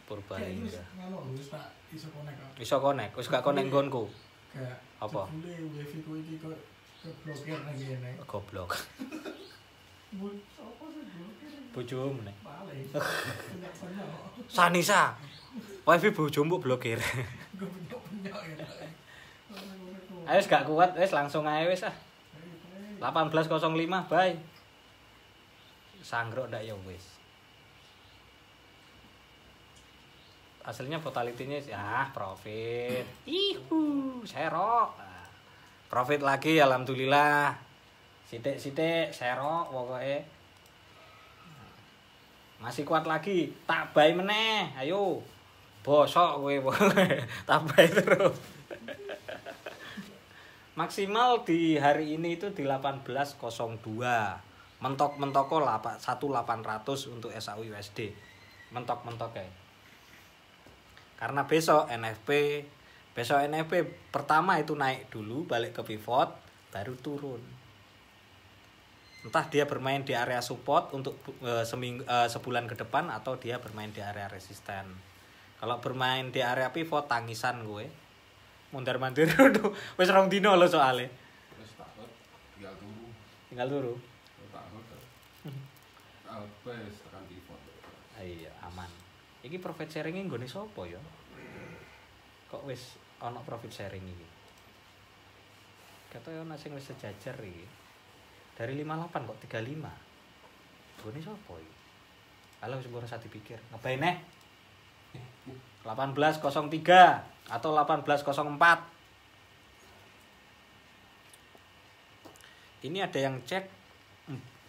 Purbalingga. Ngono wis tak iso connect. Iso connect, wis gak connect nggonku. Kayak Apa? Jebule wifi ku iki kok keblokir nang kene. Goblok. Apa sih blokir? Bojomu nek. Paling. Sanisa. Wifi bojomu blokir. Gue punya ya. Ayo gak kuat, wis langsung ae wis ah. 18.05 bye. Sanggrok ndak ya wis. Aslinya volatility-nya ya profit. Serok. Profit lagi alhamdulillah. Sithik-sithik serok pokoke. Masih kuat lagi, tak bay meneh. Ayo. Bosok kowe. Tak bay terus. Maksimal di hari ini itu di 18.02. Mentok-mentoko 1.800 untuk SAU USD. Mentok-mentok ya. Karena besok NFP pertama itu naik dulu, balik ke pivot, baru turun. Entah dia bermain di area support untuk sebulan ke depan atau dia bermain di area resisten. Kalau bermain di area pivot tangisan gue. Mondar-mandir udah wis 2 dino lho soalnya. Wis takut tinggal turu. Tinggal turu. Takut. Wis tekan pivot. Iya, aman. Iki profit sharing nggone sapa ya? Kok wis ana profit sharing iki? Kata ana sing wis sejajar iki. Dari 58 kok 35. Nggone sapa iki? Ala wis ora usah dipikir. Ngebae neh. 18.03 atau 18.04. Ini ada yang cek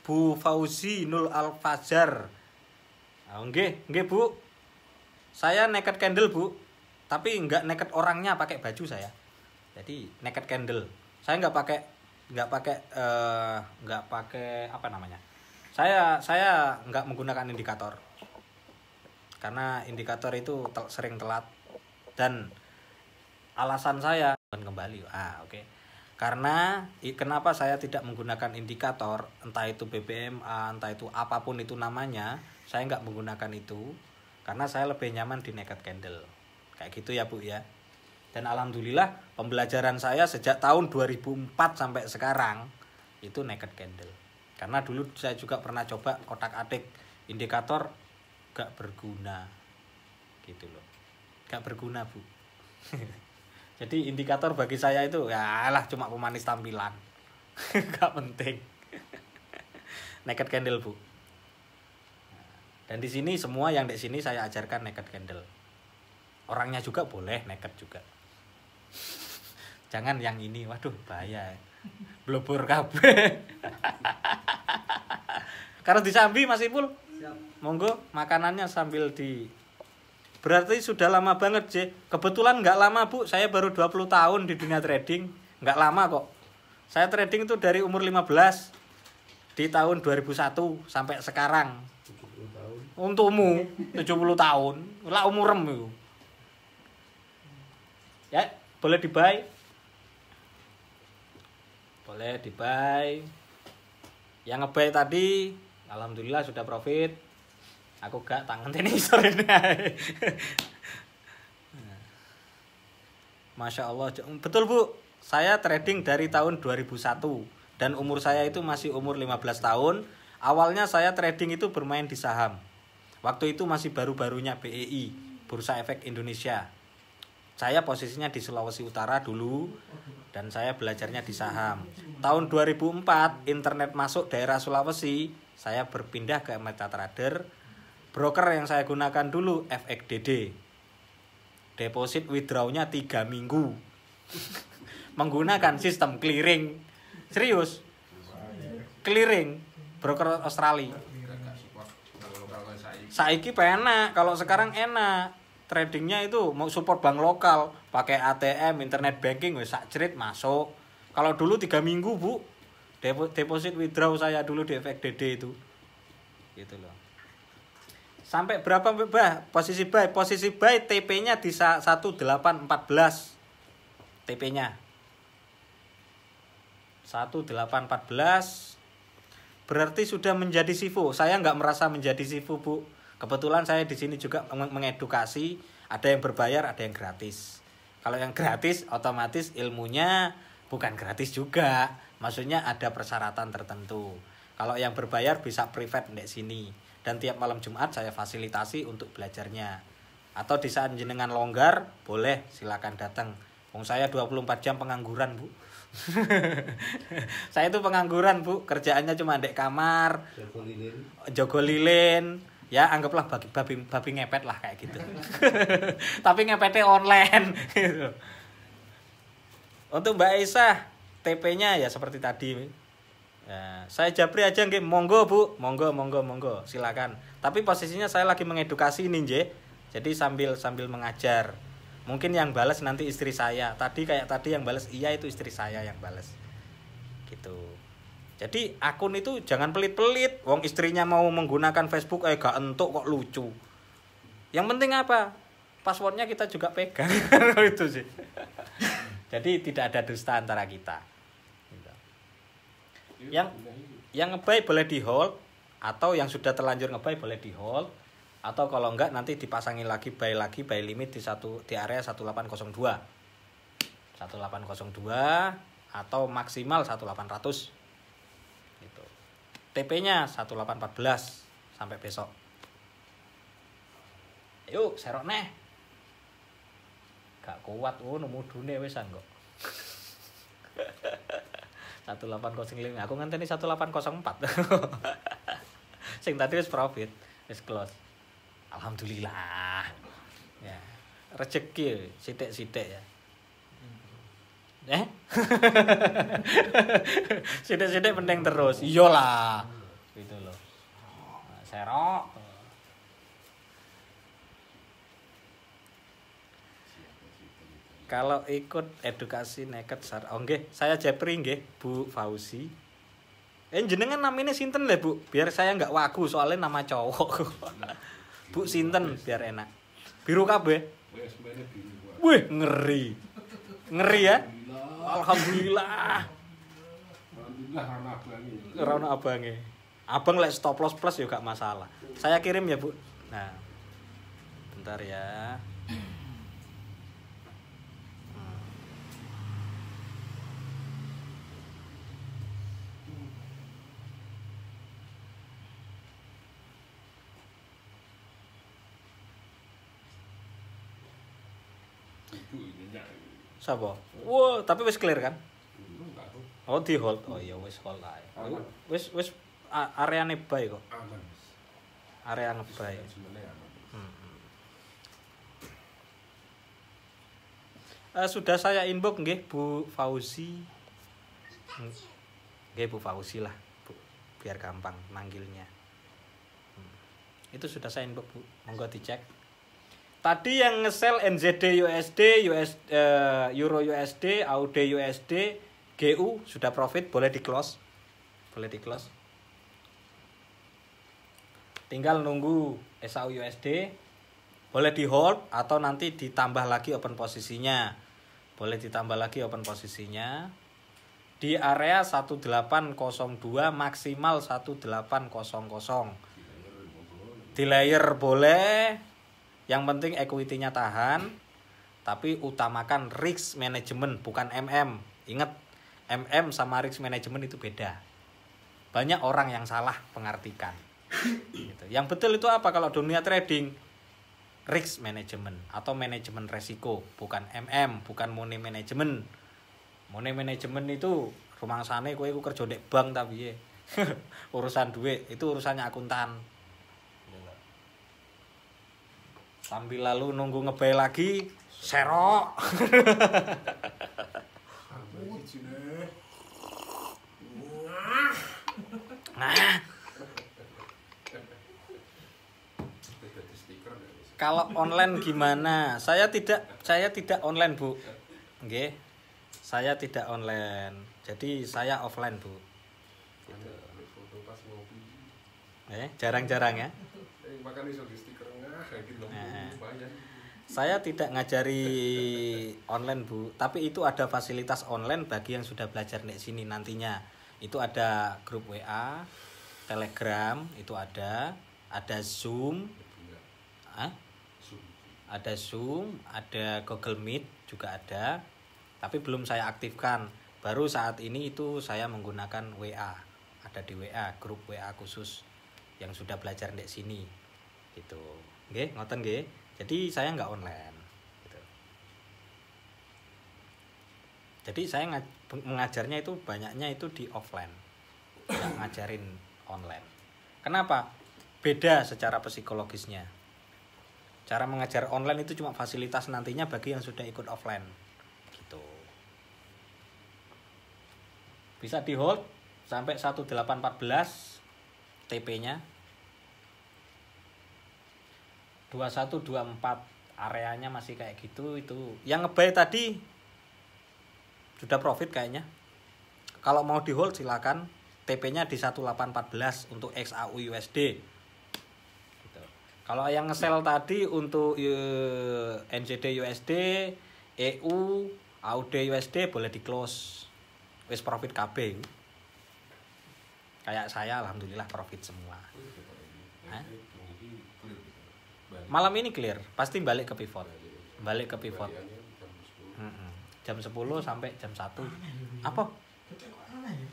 Bu Fauzi Nul Al-Fajar. Nggih Bu. Saya naked candle Bu. Tapi enggak naked orangnya, pakai baju saya. Jadi naked candle. Saya enggak pakai apa namanya? Saya enggak menggunakan indikator. Karena indikator itu sering telat dan alasan saya kembali. Oke. Karena kenapa saya tidak menggunakan indikator, entah itu BBMA, entah itu apapun itu namanya, saya nggak menggunakan itu karena saya lebih nyaman di naked candle. Kayak gitu ya Bu ya. Dan alhamdulillah pembelajaran saya sejak tahun 2004 sampai sekarang itu naked candle. Karena dulu saya juga pernah coba kotak-atik indikator, gak berguna gitu loh, gak berguna Bu. Jadi indikator bagi saya itu ya lah cuma pemanis tampilan. Gak penting. Naked candle Bu. Dan di sini semua yang di sini saya ajarkan naked candle. Orangnya juga boleh naked juga. Jangan yang ini, waduh bahaya. Blobor kabeh. Kalau disambi Mas Ipul, monggo makanannya sambil di. Berarti sudah lama banget sih. Kebetulan nggak lama Bu, saya baru 20 tahun di dunia trading. Nggak lama kok. Saya trading itu dari umur 15 di tahun 2001 sampai sekarang. 70 tahun. Untukmu 70 tahun. Lah umurem itu. Ya, boleh di-buy. Boleh di-buy. Yang nge-buy tadi alhamdulillah sudah profit. Aku gak tangan tenisor ini. Masya Allah. Betul Bu, saya trading dari tahun 2001 dan umur saya itu masih umur 15 tahun. Awalnya saya trading itu bermain di saham. Waktu itu masih baru-barunya BEI, Bursa Efek Indonesia. Saya posisinya di Sulawesi Utara dulu dan saya belajarnya di saham. Tahun 2004 internet masuk daerah Sulawesi, saya berpindah ke MetaTrader. Broker yang saya gunakan dulu FXDD. Deposit withdrawnya 3 minggu. Menggunakan sistem clearing. Serius. Clearing broker Australia. Saiki penak, kalau sekarang enak. Tradingnya itu mau support bank lokal, pakai ATM, internet banking wis sak jerit masuk. Kalau dulu 3 minggu, Bu. Deposit withdraw saya dulu di FXDD itu. Gitu loh. Sampai berapa posisi buy? Posisi buy TP-nya di 1814. TP-nya 1814. Berarti sudah menjadi SIFO. Saya nggak merasa menjadi SIFO, Bu. Kebetulan saya di sini juga mengedukasi, ada yang berbayar, ada yang gratis. Kalau yang gratis otomatis ilmunya bukan gratis juga. Maksudnya ada persyaratan tertentu. Kalau yang berbayar bisa private di sini. Dan tiap malam Jumat saya fasilitasi untuk belajarnya. Atau di saat jenengan longgar, boleh silakan datang. Wong saya 24 jam pengangguran, Bu. Saya itu pengangguran, Bu. Kerjaannya cuma di kamar, jogo lilin. Ya anggaplah babi ngepet lah kayak gitu. Tapi ngepetnya online. Untuk Mbak Aisyah, TP-nya ya seperti tadi. Nah, saya japri aja nggih, monggo Bu, monggo, silakan. Tapi posisinya saya lagi mengedukasi ini nggih. Jadi sambil mengajar. Mungkin yang balas nanti istri saya. Tadi yang balas iya itu istri saya yang balas. Gitu. Jadi akun itu jangan pelit-pelit. Wong istrinya mau menggunakan Facebook gak entuk kok lucu. Yang penting apa? Passwordnya kita juga pegang. Itu sih. Jadi tidak ada dusta antara kita. Yang ngebay boleh di hold, atau yang sudah terlanjur ngebay boleh di hold, atau kalau enggak nanti dipasangin lagi buy limit di area 1802 atau maksimal 1800 gitu. TP-nya 1814 sampai besok. Yuk serok neh. Gak kuat nemu dune wisan kok. 1805 aku ngenteni 1804. Sing tadi wis profit, wis close. Alhamdulillah. Ya, rezeki sithik-sithik ya. Sithik-sithik penting terus. Iyalah. Gitu loh. Nah, serok. Kalau ikut edukasi neket nggih, saya japri nggih, Bu Fauzi. Jenengan namanya sinten lho, Bu? Biar saya enggak wagu soalnya nama cowok. Bu sinten biar enak. Biru kabeh. Wih, ngeri. Ngeri ya? Alhamdulillah. Rana abange. Abang lek stop loss plus ya gak masalah. Saya kirim ya, Bu. Nah. Bentar ya. Sapa? Wah, tapi wis clear kan? Oh, di hold. Oh iya wis hold ae. Wis areane buy kok. Aman. Area ngebuy. Sudah saya inbox nggih Bu Fauzi. Nggih Bu Fauzi lah, Bu. Biar gampang manggilnya. Itu sudah saya inbox, Bu. Monggo dicek. Tadi yang nge-sell NZD USD, Euro USD, AUD USD, GU sudah profit, boleh di-close. Boleh di-close. Tinggal nunggu SAU USD, boleh di-hold atau nanti ditambah lagi open posisinya. Boleh ditambah lagi open posisinya. Di area 1802 maksimal 1800. Di layer boleh. Yang penting equity-nya tahan, tapi utamakan risk management, bukan MM. Ingat, MM sama risk management itu beda. Banyak orang yang salah mengartikan. Gitu. Yang betul itu apa kalau dunia trading? Risk management atau manajemen resiko, bukan MM, bukan money management. Money management itu rumangsane kowe iku kerja ndek bank ta piye? Urusan duit itu urusannya akuntan. Sambil lalu nunggu ngebay lagi, serok. Nah, kalau online gimana? Saya tidak online, Bu. Nggih. Saya tidak online. Jadi saya offline, Bu. Jarang-jarang ya. Saya tidak ngajari online, Bu, tapi itu ada fasilitas online bagi yang sudah belajar di sini nantinya. Itu ada grup WA, Telegram, itu ada Zoom. Ada Zoom, ada Google Meet juga ada. Tapi belum saya aktifkan. Baru saat ini itu saya menggunakan WA. Ada di WA, grup WA khusus yang sudah belajar di sini. Gitu. Nggih, ngoten nggih. Jadi saya nggak online gitu. Jadi saya mengajarnya itu banyaknya itu di offline, nggak ngajarin online. Kenapa? Beda secara psikologisnya. Cara mengajar online itu cuma fasilitas nantinya bagi yang sudah ikut offline gitu. Bisa di hold, sampai 1814 TP-nya. 2124 areanya masih kayak gitu. Itu yang nge-buy tadi sudah profit kayaknya. Kalau mau di hold silakan. TP-nya di 1814 untuk XAU USD. Gitu. Kalau yang nge-sell tadi untuk NZD USD, EU, AUD USD boleh di close. Wis profit KB. Kayak saya alhamdulillah profit semua. Hah? Malam ini clear, pasti balik ke pivot. Balik ke pivot. Jam 10 sampai jam 1. Apa?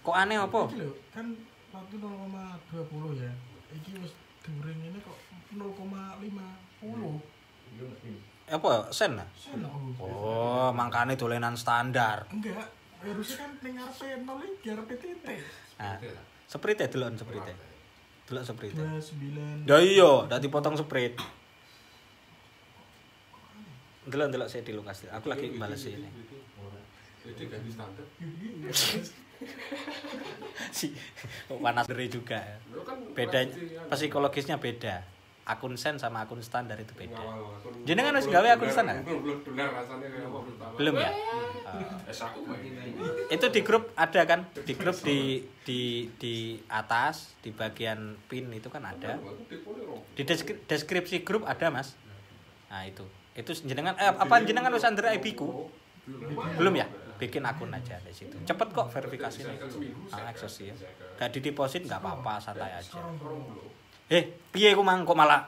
Kok aneh apa? Iki lho, kan waktu 0,20 ya. Iki wis during ini kok 0,50. Apa sen? Sen Oh, makanya dolenan standar. enggak, harusnya kan ning ngarepe 0 iki ngarepe titik. Nah, sprite delok sprite. Delok sprite. 29. Ya iya, dadi potong sprite. Delok saya di lokasi. Aku lagi balas ini. Jadi ganti standar. Si panas dari juga. Kan Bedanya psikologisnya beda. Akun sen sama akun standar itu beda. ngawal Jenengan wis gawe akun standar? Belum benar rasanya kayak apa Belum ya? SAU Itu di grup ada kan? Di grup di atas di bagian pin itu kan ada. Di deskripsi grup ada, Mas. Nah, itu jenengan apa jenengan wis under IP ku? Belum ya? Bikin akun aja di situ. Cepet kok verifikasinya. Akses ya. Gak dideposit enggak apa-apa, santai aja. Piye ku mang kok malah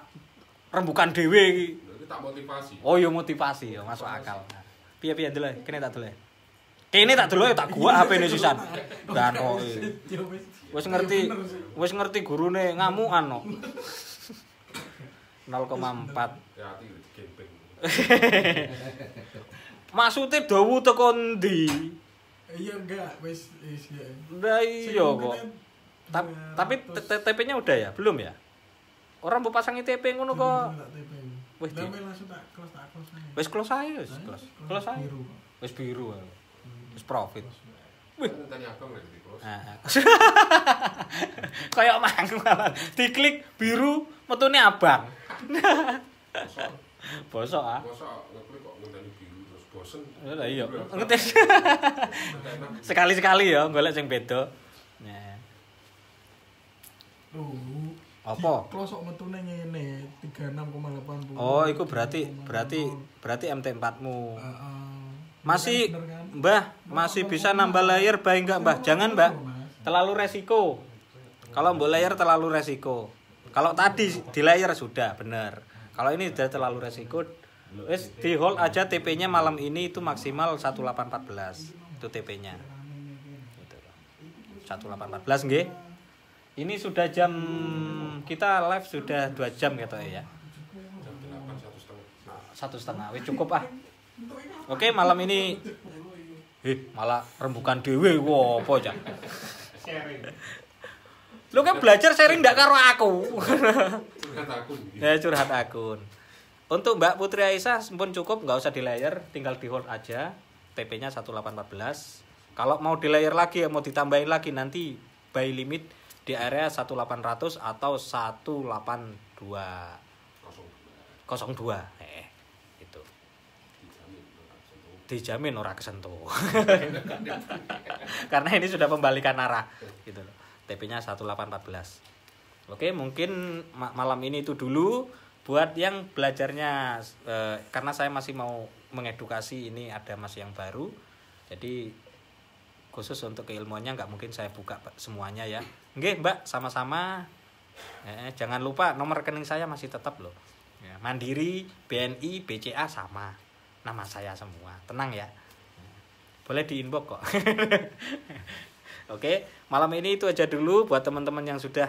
rembukan dhewe iki? Tak motivasi. Oh, yo motivasi yo, masuk akal. Piye ndelok? Kene tak delok. Kene tak delok tak gua HP-ne sisan. Dan kok wis ngerti gurune ngamukan no. 0,4 Ya ati gempeng. Maksudnya dawu teko ndi? Iya enggak, wis ya. Lah iya kok. Tapi TP-nya udah ya? Belum ya? Orang mau pasang TP ngono kok. Wis langsung tak close aja. Wis close ae wis. Close ae. Wis biru. Wis profit. Wih, Tanya abang lagi di close. Kayak malah diklik biru metune abang. Bosok ah. Masa ngeklik kok ngenteni biru terus bosen. Lah iya. Ngetes. Sekali-sekali ya golek sing beda. Nah. Apa? Klosok metune ngene 36,80. Oh, itu berarti MT4-mu. Masih Mbah, masih bisa nambah layer baik enggak, Mbah? Jangan, Mbah. Terlalu resiko. Kalau mbok layer terlalu resiko. Kalau tadi di layer sudah benar. Kalau ini sudah terlalu resiko. Wes di hold aja TP-nya malam ini itu maksimal 1814. Itu TP-nya. Gitu. 1814 nggih. Ini sudah jam kita live sudah 2 jam gitu ya. Jam 8 1,5. Wis cukup ah. Oke, malam ini malah rembukan dhewe wo apa aja. Sharing. Lu kan belajar sharing ndak karo aku. Curhat akun. Ya curhat akun. Untuk Mbak Putri Aisyah pun cukup, nggak usah di layer, tinggal di hold aja. TP-nya 1814. Kalau mau di layer lagi, mau ditambahin lagi nanti buy limit di area 1800 atau 18202. Itu. Dijamin ora kesentuh. Karena ini sudah pembalikan arah gitu loh. TP-nya 1814. Oke, mungkin malam ini itu dulu buat yang belajarnya karena saya masih mau mengedukasi, ini ada Mas yang baru. Jadi khusus untuk keilmuannya nggak mungkin saya buka semuanya ya. Nggih, Mbak, sama-sama. Jangan lupa nomor rekening saya masih tetap loh. Ya, Mandiri, BNI, BCA sama. Nama saya semua. Tenang ya. Boleh di inbox kok. Oke, malam ini itu aja dulu buat teman-teman yang sudah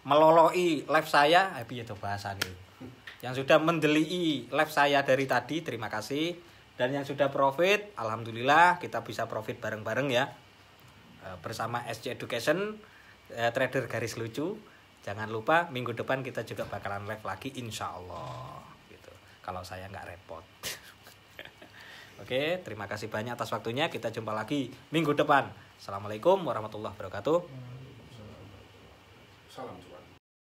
meloloi live saya, piye to bahasane. Yang sudah mendelii live saya dari tadi, terima kasih. Dan yang sudah profit, alhamdulillah kita bisa profit bareng-bareng ya. Bersama SC Education, trader garis lucu. Jangan lupa minggu depan kita juga bakalan live lagi insyaallah gitu. Kalau saya nggak repot. Oke, terima kasih banyak atas waktunya. Kita jumpa lagi minggu depan. Assalamualaikum warahmatullahi wabarakatuh. Salam.